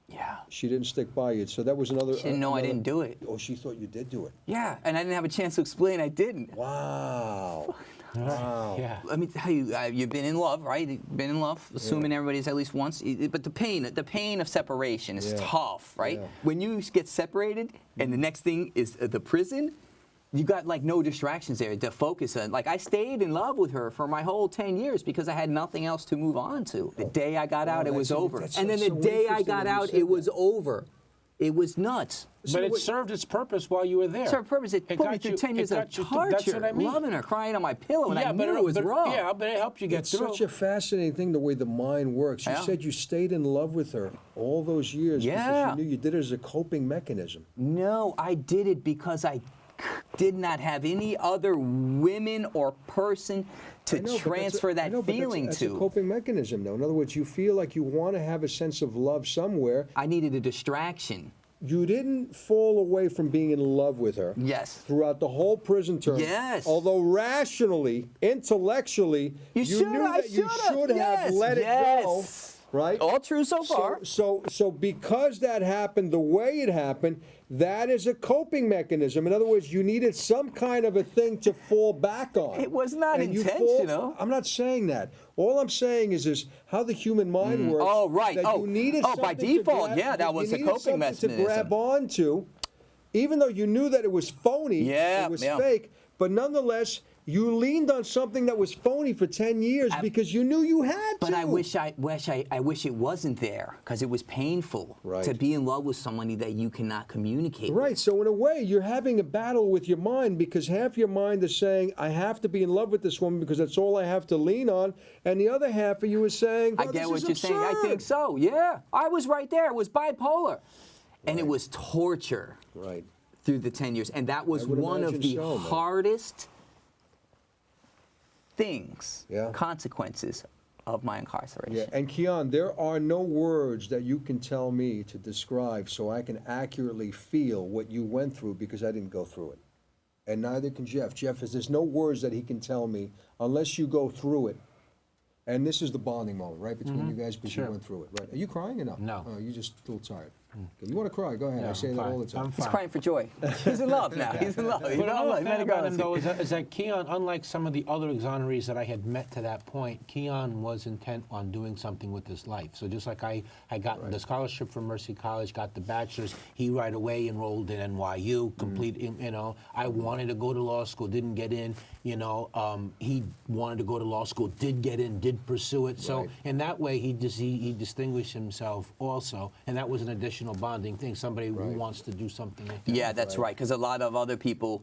Yeah. She didn't stick by you. So that was another. She didn't know I another- didn't do it. Oh, she thought you did do it. Yeah, and I didn't have a chance to explain I didn't. Wow. Wow. Yeah. Let me tell you, you've been in love, right? You've been in love, assuming everybody's at least once. But the pain of separation is Yeah. tough, right? Yeah. When you get separated, and the next thing is the prison, you got like no distractions there to focus on. Like I stayed in love with her for my whole 10 years because I had nothing else to move on to. The day I got out, it was over. that's And then the so day I interesting got that you out, said it was that. over. It was nuts. But it served its purpose while you were there. Served purpose. It put me got through you- 10 years it of got you torture, that's what I mean. loving her, crying on my pillow, and I but knew it was wrong. Yeah, but it helped you get It's through. such a fascinating thing, the way the mind works. You Yeah. said you stayed in love with her all those years Yeah. because you knew you did it as a coping mechanism. No, I did it because I did not have any other women or person to I know, but that's transfer I that know, but feeling that's to. a coping mechanism, though. In other words, you feel like you want to have a sense of love somewhere. I needed a distraction. You didn't fall away from being in love with her. Yes. Throughout the whole prison term. Yes. Although rationally, intellectually, You knew should have, that you should've, should have yes, let it go. yes. Right? All true so far. So because that happened the way it happened, that is a coping mechanism. In other words, you needed some kind of a thing to fall back on. It was not And you intentional. I'm not saying that. All I'm saying is how the human mind works. Oh, right. That Oh, you needed oh, by something to default, grab- yeah, that you was a needed coping something mechanism. to grab onto, even though you knew that it was phony, Yeah, it was yeah. fake, but nonetheless, you leaned on something that was phony for 10 years because you knew you had to. But I wish it wasn't there because it was painful Right. to be in love with somebody that you cannot communicate with. Right, so in a way, you're having a battle with your mind because half your mind is saying, I have to be in love with this woman because that's all I have to lean on, and the other half of you is saying, I "Oh, get this what is you're saying. I absurd." think so. Yeah, I was right there. It was bipolar, and it was torture Right. through the 10 years, and that was I would one of imagine the so, man. hardest things, Yeah. consequences of my incarceration. Yeah, and Kian, there are no words that you can tell me to describe so I can accurately feel what you went through because I didn't go through it. And neither can Jeff. Jeff, there's no words that he can tell me unless you go through it. And this is the bonding moment, right, between you guys because you went through it, right? Are you crying or no? No. Oh, you're just a little tired. If you want to cry, go ahead. No, I say I'm that fine. all the time. I'm He's fine. crying for joy. He's in love now. He's in love. But another thing about him, though, is that Kian, unlike some of the other exonerees that I had met to that point, Kian was intent on doing something with his life. So just like I got the scholarship from Mercy College, got the bachelor's, he right away enrolled in NYU, complete, you know. I wanted to go to law school, didn't get in, you know. He wanted to go to law school, did get in, did pursue it. So in that way, he distinguished himself also, and that was an additional bonding thing. Somebody who wants to do something like that. Yeah, that's right. Because a lot of other people,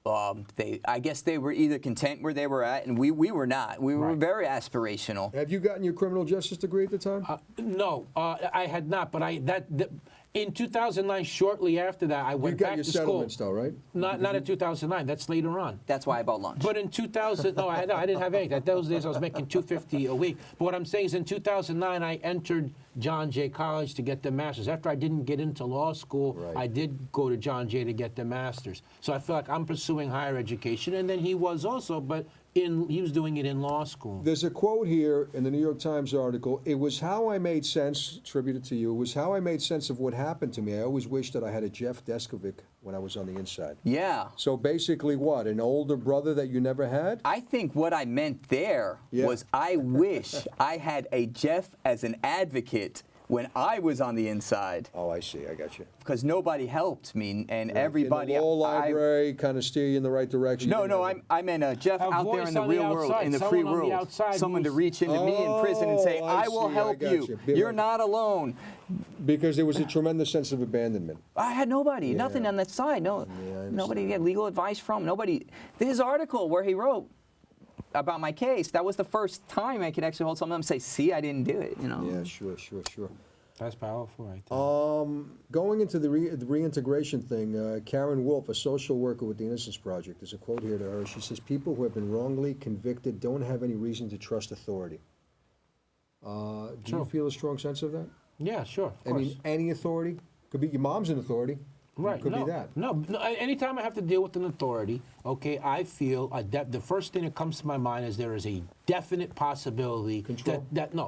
I guess they were either content where they were at, and we were not. We were very aspirational. Have you gotten your criminal justice degree at the time? No, I had not. But in 2009, shortly after that, I went back to school. You got your settlements, though, right? Not in 2009. That's later on. That's why I bought lunch. But in 2000, no, I didn't have anything. Those days I was making $250 a week. But what I'm saying is, in 2009, I entered John Jay College to get the master's. After I didn't get into law school, I did go to John Jay to get the master's. So I feel like I'm pursuing higher education, and then he was also, but he was doing it in law school. There's a quote here in the New York Times article. It was how I made sense, attributed to you, it was how I made sense of what happened to me. I always wished that I had a Jeff DESKOVIC when I was on the inside. Yeah. So basically what, an older brother that you never had? I think what I meant there was I wish I had a Jeff as an advocate when I was on the inside. Oh, I see. I got you. Because nobody helped me, and everybody. In the law library, kind of steer you in the right direction. No, I meant Jeff out there in the real world, in the free world. Someone to reach into me in prison and say, I will help you. You're not alone. Because there was a tremendous sense of abandonment. I had nobody, nothing on that side. No, nobody to get legal advice from. Nobody. His article where he wrote about my case, that was the first time I could actually hold someone up and say, see, I didn't do it, you know. Yeah, sure. That's powerful, right there. Going into the reintegration thing, Karen Wolf, a social worker with the Innocence Project, there's a quote here to her. She says, people who have been wrongly convicted don't have any reason to trust authority. Do you feel a strong sense of that? Yeah, sure. I mean, any authority? Could be your mom's an authority. Right. Could be that. No, anytime I have to deal with an authority, okay, I feel the first thing that comes to my mind is there is a definite possibility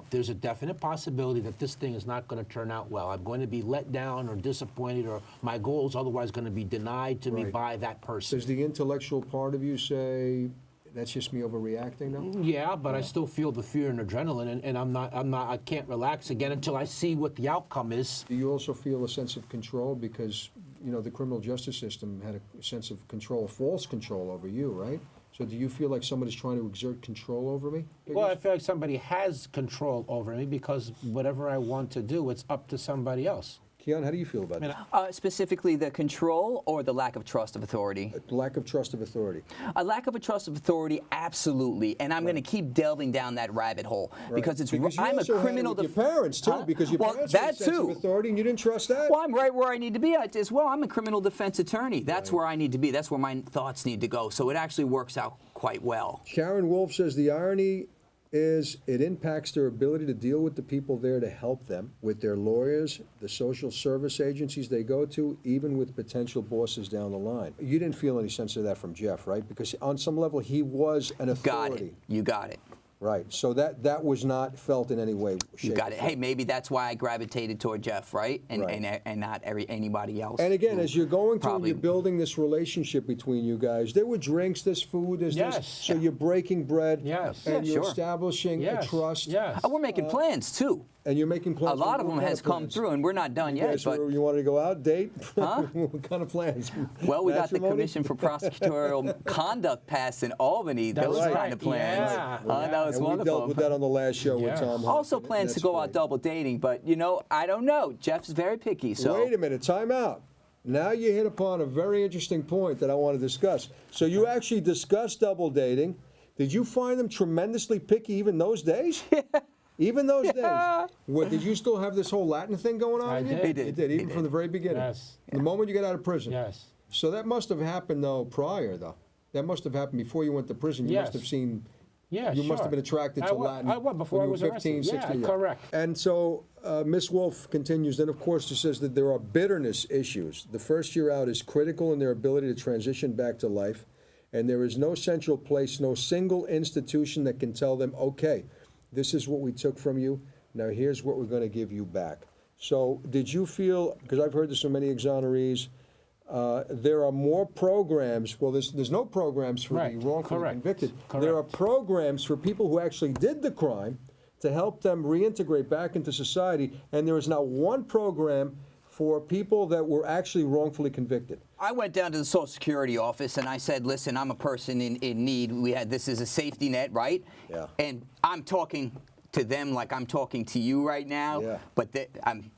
there's a definite possibility that this thing is not going to turn out well. I'm going to be let down or disappointed, or my goal is otherwise going to be denied to me by that person. Does the intellectual part of you say, that's just me overreacting now? Yeah, but I still feel the fear and adrenaline, and I can't relax again until I see what the outcome is. Do you also feel a sense of control because, you know, the criminal justice system had a sense of control, false control over you, right? So do you feel like somebody's trying to exert control over me? Well, I feel like somebody has control over me because whatever I want to do, it's up to somebody else. Kian, how do you feel about that? Specifically the control or the lack of trust of authority? Lack of trust of authority. A lack of a trust of authority, absolutely. And I'm going to keep delving down that rabbit hole because I'm a criminal. Your parents too, because your parents had a sense of authority, and you didn't trust that. Well, I'm right where I need to be at as well. I'm a criminal defense attorney. That's where I need to be. That's where my thoughts need to go. So it actually works out quite well. Karen Wolf says the irony is it impacts their ability to deal with the people there to help them, with their lawyers, the social service agencies they go to, even with potential bosses down the line. You didn't feel any sense of that from Jeff, right? Because on some level he was an authority. Got it. You got it. Right. So that was not felt in any way. You got it. Hey, maybe that's why I gravitated toward Jeff, right? And not anybody else. And again, as you're going through and you're building this relationship between you guys, there were drinks, there's food, there's this. So you're breaking bread. Yes. And you're establishing a trust. Yes. We're making plans too. And you're making plans. A lot of them has come through, and we're not done yet. But you wanted to go out, date? Huh? What kind of plans? Well, we got the Commission for Prosecutorial Conduct passed in Albany. Those kind of plans. That was wonderful. We dealt with that on the last show with Tom. Also plans to go out double dating, but you know, I don't know. Jeff's very picky. So wait a minute, time out. Now you hit upon a very interesting point that I want to discuss. So you actually discussed double dating. Did you find them tremendously picky even those days? Even those days. What, did you still have this whole Latin thing going on? I did. He did, even from the very beginning. Yes. The moment you got out of prison. Yes. So that must have happened, though, prior, though. That must have happened before you went to prison. You must have seen... Yeah, you must have been attracted to Latin. I was before I was 15, arrested. 16. Yeah, correct. And so Ms. Wolf continues, then of course she says that there are bitterness issues. The first year out is critical in their ability to transition back to life, and there is no central place, no single institution that can tell them, okay, this is what we took from you, now here's what we're going to give you back. So did you feel, because I've heard this from many exonerees, there are more programs, well, there's no programs for Right. the wrongfully Correct. convicted. Correct. There are programs for people who actually did the crime to help them reintegrate back into society, and there is not one program for people that were actually wrongfully convicted. I went down to the Social Security office and I said, listen, I'm a person in need. This is a safety net, right? Yeah. And I'm talking to them like I'm talking to you right now, Yeah. but I'm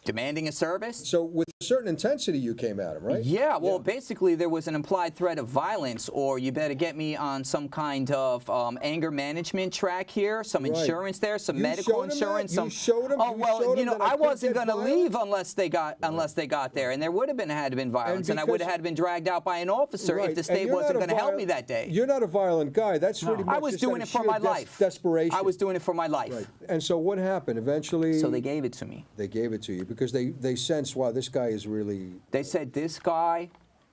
demanding a service. So with a certain intensity you came at him, right? Yeah, well, basically there was an implied threat of violence, or you better get me on some kind of anger management track here, some Right. insurance there, some You medical showed him that? insurance. You Some. showed him? Oh You well, showed you him know, that I I couldn't wasn't get going to violent? leave unless they got there, and there would have been violence, and I would because- have had to been dragged out by an officer Right. if the And state you're wasn't not a going to help me violent- that day. You're not a violent guy. That's pretty much I was just doing out of it for sheer my life. desperation. I was doing it for my life. Right. And so what happened? Eventually, So they gave it to me. they gave it to you because they sensed, wow, this guy is really. They said this guy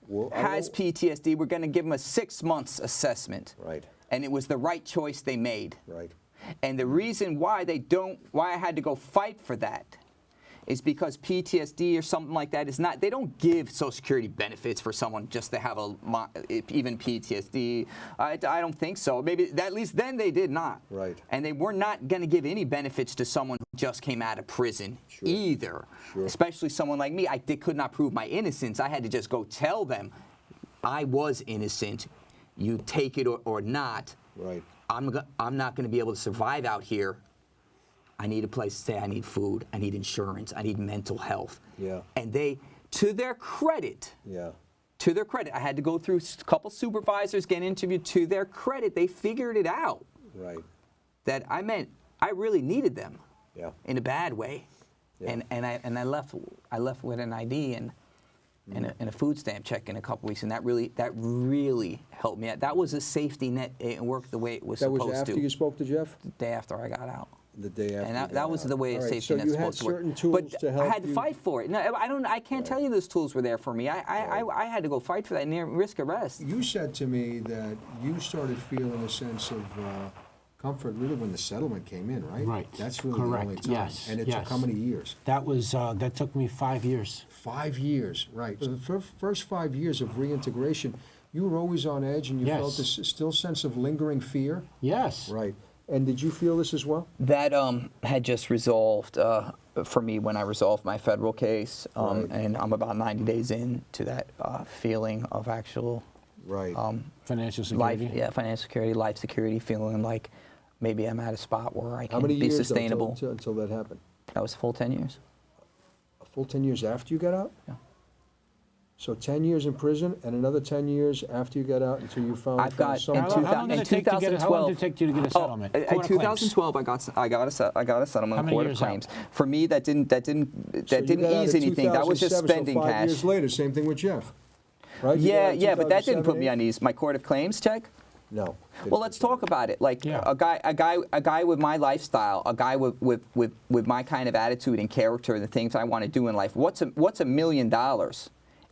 Well, I has don't- PTSD. We're going to give him a 6 months assessment. Right. And it was the right choice they made. Right. And the reason why why I had to go fight for that is because PTSD or something like that is not, they don't give Social Security benefits for someone just to have even PTSD. I don't think so. Maybe, at least then they did not. Right. And they were not going to give any benefits to someone who just came out of prison either. Sure. Especially someone like me. I could not prove my innocence. I had to just go tell them I was innocent. You take it or not. Right. I'm not going to be able to survive out here. I need a place to stay. I need food. I need insurance. I need mental health. Yeah. And they, to their credit, Yeah. I had to go through a couple supervisors, get interviewed. To their credit, they figured it out Right. that I really needed them. Yeah. In a bad way. Yeah. And I left with an ID and a food stamp check in a couple weeks, and that really helped me out. That was a safety net. It worked the way it was That supposed to. was after you spoke to Jeff? The day after I got out. The day after. And you that got was out. the way a All right, safety so net's you had supposed to work. certain tools But to help I had to you. fight for it. No, I can't tell you those tools were there for me. I had to go fight for that near risk arrest. You said to me that you started feeling a sense of comfort really when the settlement came in, right? Right. That's really Correct. the only time. Yes, And it yes. took how many years? That took me 5 years. 5 years, right. For the first 5 years of reintegration, you were always on edge and you Yes. felt this still sense of lingering fear? Yes. Right. And did you feel this as well? That had just resolved for me when I resolved my federal case, Right. and I'm about 90 days into that feeling of actual Right. Financial life, security. financial security, life security, feeling like maybe I'm at a spot where I How can many be years though, sustainable. until that happened? That was a full 10 years. A full 10 years after you got out? Yeah. So 10 years in prison and another 10 years after you got out until you found I've got some in How long did it take to get it? How long did it take you to get a settlement? In Court of claims. 2012, I got a settlement How in many Court of years out? Claims. For me, that didn't So you didn't got out ease in anything. That was just 2007, spending so 5 cash. years later, same thing with Jeff. Right? You got out in Yeah, but that didn't put 2007, me on ease. My Court of Claims check. No. Well, let's talk about it. Like Yeah. a guy with my lifestyle, a guy with my kind of attitude and character, the things I want to do in life. What's $1 million?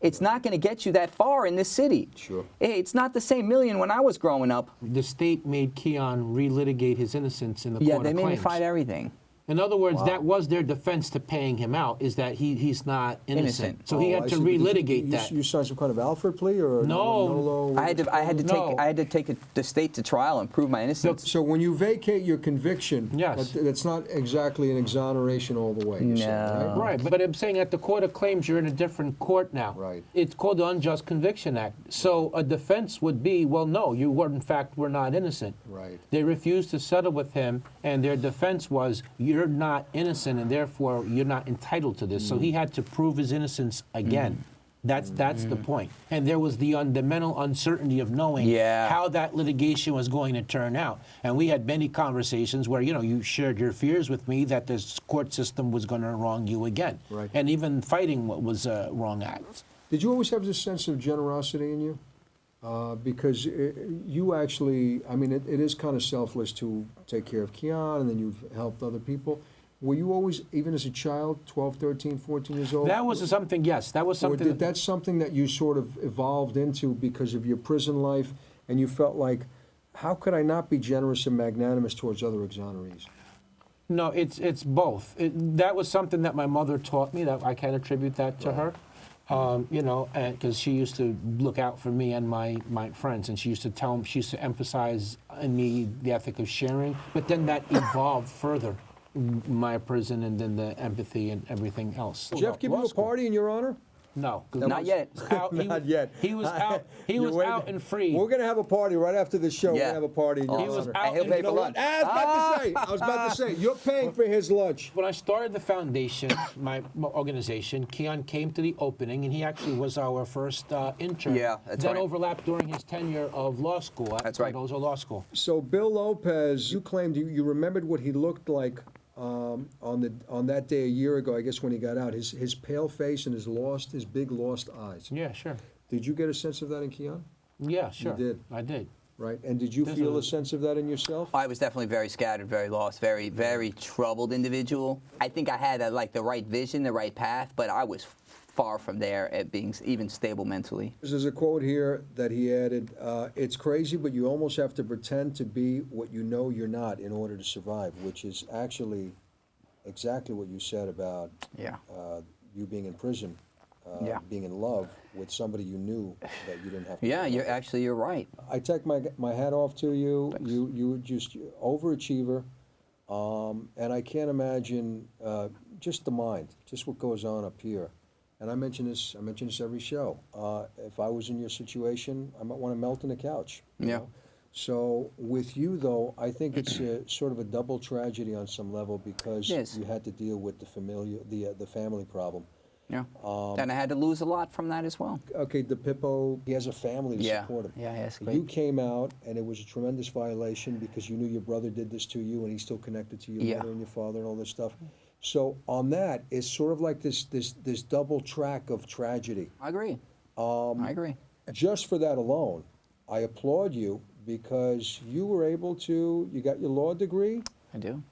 It's not going to get you that far in this city. Sure. It's not the same million when I was growing up. The state made Kian relitigate his innocence in the Yeah, court they of made me claims. fight everything. In other words, that was their defense to paying him out, is that he's not innocent. So he had to relitigate that. You signed some kind of Alfred plea or No. Nolo? I No. had to take the state to trial and prove my innocence. So when you vacate your conviction, Yes. that's not exactly an exoneration all the way. you're saying, No. right? Right, but I'm saying at the Court of Claims, you're in a different court now. Right. It's called the Unjust Conviction Act. So a defense would be, well, no, you were, in fact, were not innocent. Right. They refused to settle with him, and their defense was, you're not innocent, and therefore you're not entitled to this. So he had to prove his innocence again. That's the point. And there was the mental uncertainty of knowing Yeah. how that litigation was going to turn out. And we had many conversations where, you shared your fears with me that this court system was going to wrong you again. Right. And even fighting what was a wrong act. Did you always have this sense of generosity in you? Because you actually, I mean, it is kind of selfless to take care of Kian, and then you've helped other people. Were you always, even as a child, 12, 13, 14 years old? That was something, yes, that was Or something. did that something that you sort of evolved into because of your prison life, and you felt like, how could I not be generous and magnanimous towards other exonerees? No, it's both. That was something that my mother taught me, that I can attribute that to her. You know, because she used to look out for me and my friends, and she used to emphasize in me the ethic of sharing. But then that evolved further, my prison, and then the empathy and everything else. Jeff, give you a party in your honor? No, Not yet. Not yet. He was out. He was out and free. We're gonna have a party right after the show. We're Yeah. gonna have a party in your He was honor. out And he'll and pay you for know lunch. I was about to say, you're paying for his lunch. When I started the foundation, my organization, Kian came to the opening, and he actually was our first intern. Yeah, that's that right. overlapped during his tenure of law school at That's right. Cardozo Law School. So Bill Lopez, you claimed you remembered what he looked like on that day a year ago, I guess, when he got out. His pale face and his big lost eyes. Yeah, sure. Did you get a sense of that in Kian? Yeah, sure. did. I did. Right. And did you There's feel a- a sense of that in yourself? I was definitely very scattered, very lost, very, very troubled individual. I think I had like the right vision, the right path, but I was far from there at being even stable mentally. There's a quote here that he added, it's crazy, but you almost have to pretend to be what you know you're not in order to survive, which is actually exactly what you said about Yeah. you being in prison, Yeah. being in love with somebody you knew that you didn't have to. Yeah, love. you're right. I take my hat off to you. Thanks. You were just overachiever, and I can't imagine just the mind, just what goes on up here. And I mention this every show. If I was in your situation, I might want to melt in the couch. you Yeah. know? So with you though, I think it's sort of a double tragedy on some level because Yes. you had to deal with the family problem. Yeah. And I had to lose a lot from that as well. Okay, DePippo, he has a family to Yeah. support him. Yeah, that's You great. came out, and it was a tremendous violation because you knew your brother did this to you, and he's still connected to your Yeah. mother and your father and all this stuff. So on that, it's sort of like this double track of tragedy. I agree. I agree. Just for that alone, I applaud you because you were able to. You got your law degree, I do.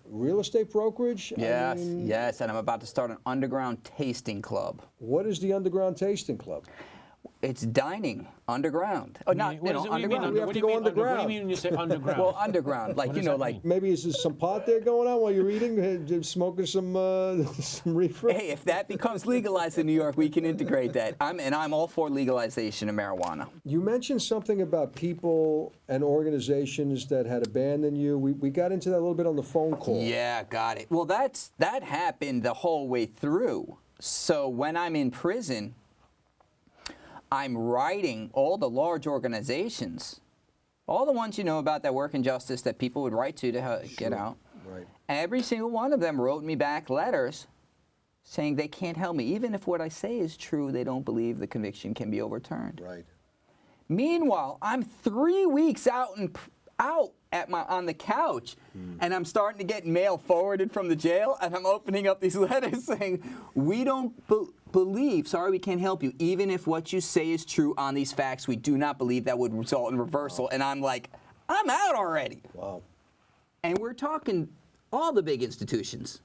real estate brokerage. I Yes, mean, yes, and I'm about to start an underground tasting club. What is the Underground Tasting Club? It's dining underground. Oh, not, What you does know, it- what do you mean underground. We have what to do you go mean What do underground. you mean when you say underground? Well, underground, like, What you does know, that like, mean? Maybe is there some pot there going on while you're eating, smoking some some reefer? hey, if that becomes legalized in New York, we can integrate that. I'm all for legalization of marijuana. You mentioned something about people and organizations that had abandoned you. We got into that a little bit on the phone call. Yeah, got it. Well, that happened the whole way through. So when I'm in prison, I'm writing all the large organizations, all the ones you know about that work in justice that people would write to get out. Right. Every single one of them wrote me back letters saying they can't help me. Even if what I say is true, they don't believe the conviction can be overturned. Right. Meanwhile, I'm 3 weeks out on the couch, and I'm starting to get mail forwarded from the jail, and I'm opening up these letters saying, we don't believe, sorry, we can't help you. Even if what you say is true on these facts, we do not believe that would result in reversal. Wow. And I'm like, I'm out already. Wow. And we're talking all the big institutions.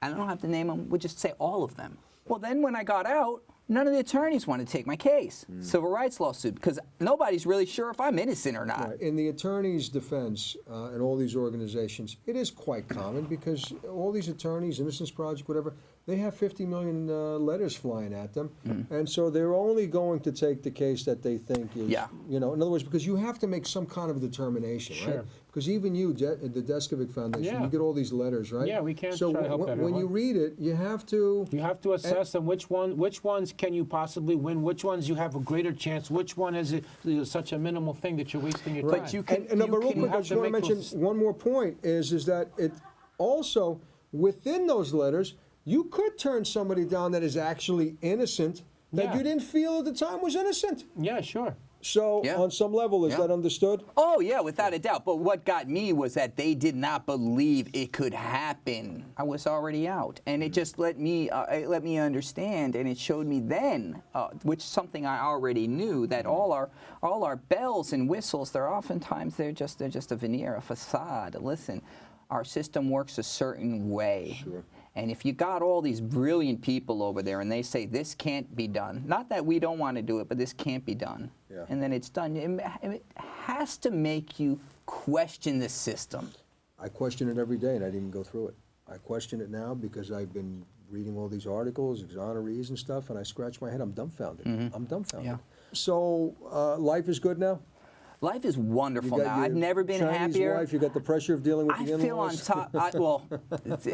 I don't have to name them, we'll just say all of them. Well, then when I got out, none of the attorneys wanted to take my case, civil rights lawsuit, because nobody's really sure if I'm innocent or not. Right. In the attorney's defense and all these organizations, it is quite common because all these attorneys, Innocence Project, whatever, they have 50 million letters flying at them. And so they're only going to take the case that they think is, Yeah. you know, in other words, because you have to make some kind of a determination, right? Sure. Because even you, the DESKOVIC Foundation, Yeah. you get all these letters, right? Yeah, we can't so try to help when everyone. you read it, you have to. You have to assess them. Which ones can you possibly win? Which ones you have a greater chance? Which one is it such a minimal thing that you're wasting your time? But you can, And but real quick, I have just to want to make mention those- one more point is that it also, within those letters, you could turn somebody down that is actually innocent that Yeah. you didn't feel at the time was innocent. Yeah, sure. So Yeah. on some level, is Yeah. that understood? Oh, yeah, without a doubt. But what got me was that they did not believe it could happen. I was already out. And it just let me understand, and it showed me then, which is something I already knew, that all our bells and whistles, they're just a veneer, a facade. Listen, our system works a certain way. Sure. And if you got all these brilliant people over there and they say this can't be done, not that we don't want to do it, but this can't be done, Yeah. and then it's done, it has to make you question the system. I question it every day, and I didn't even go through it. I question it now because I've been reading all these articles, exonerees and stuff, and I scratch my head. I'm dumbfounded. I'm dumbfounded. Yeah. So life is good now? Life is wonderful You got now. your I've never been Chinese happier. wife, you got the pressure of dealing with I the in-laws? feel on top. Well,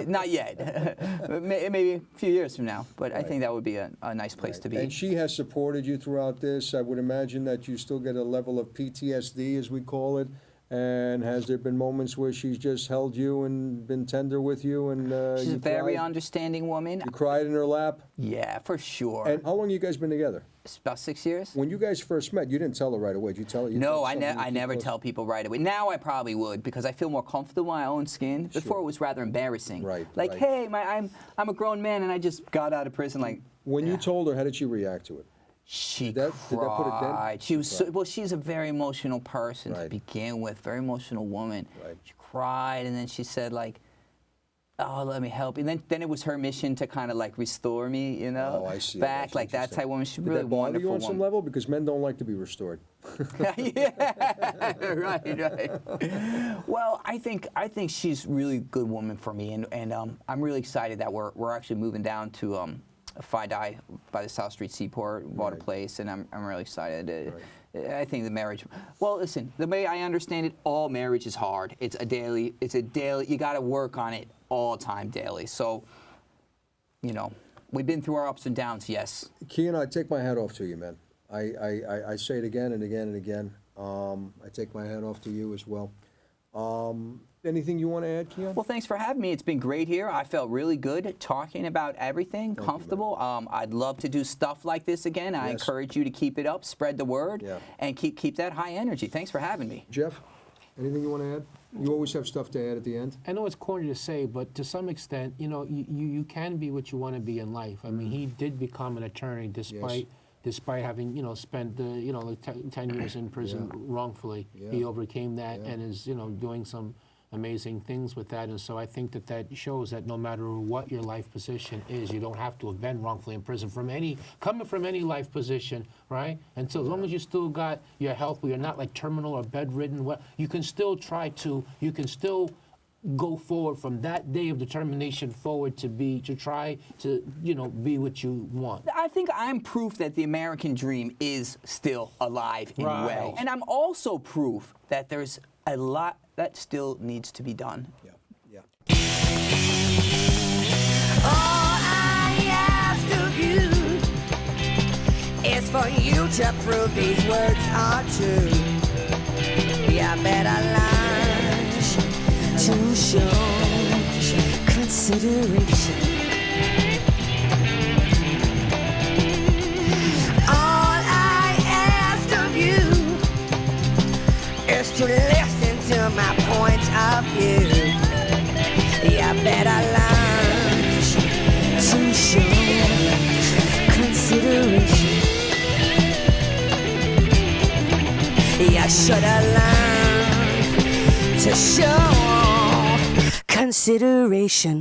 not yet. Maybe a few years from now. But I think that would be a nice place to be. And she has supported you throughout this. I would imagine that you still get a level of PTSD, as we call it. And has there been moments where she's just held you and been tender with you? And She's you a very cried? understanding woman. You cried in her lap? Yeah, for sure. And how long you guys been together? It's about 6 years. When you guys first met, you didn't tell her right away. Did you tell her? You No, told I something never close? tell people right away. Now I probably would because I feel more comfortable in my own skin. Before Sure. it was rather embarrassing. Right, Like, right. hey, I'm a grown man and I just got out of prison. Like, When yeah. you told her, how did she react to it? She Did that put a dent? cried. She was so, well. She's a very emotional person to Right. begin with. Very emotional woman. Right. She cried and then she said like, "Oh, let me help you." And then it was her mission to kind of like restore me, you know, Oh, I see. back That's like that interesting. type woman. She's Did really that bother wonderful you on some woman. level? Because men don't like to be restored. Yeah, right. Well, I think she's a really good woman for me, and I'm really excited that we're actually moving down to Fidei by the South Street Seaport, bought a Right. place, and I'm really excited. I think the marriage. Well, listen, the way I understand it, all marriage is hard. It's a daily. You got to work on it all the time, daily. So, you know, we've been through our ups and downs. Yes. Kian, I take my hat off to you, man. I say it again and again and again. I take my hat off to you as well. Anything you want to add, Kian? Well, thanks for having me. It's been great here. I felt really good talking about everything, you, comfortable. I'd love to do stuff like this again. I Yes. encourage you to keep it up, spread the word, Yeah. and keep that high energy. Thanks for having me. Jeff, anything you want to add? You always have stuff to add at the end. I know it's corny to say, but to some extent, you know, you can be what you want to be in life. I mean, he did become an attorney despite having, you know, spent the 10 years in prison wrongfully. Yeah. He overcame that Yeah. and is, you know, doing some amazing things with that. And so I think that shows that no matter what your life position is, you don't have to have been wrongfully in prison coming from any life position, right? And so as long as you still got your health, where you're not like terminal or bedridden, you can still go forward from that day of determination forward to try to, you know, be what you want. I think I'm proof that the American dream is still alive in a way. Right. And I'm also proof that there's a lot that still needs to be done. Yeah, yeah. All I ask of you is for you to prove these words are true. You better lunch to show consideration. All I ask of you is to listen to my point of view. You better lunch to show consideration. You should have learned to show consideration.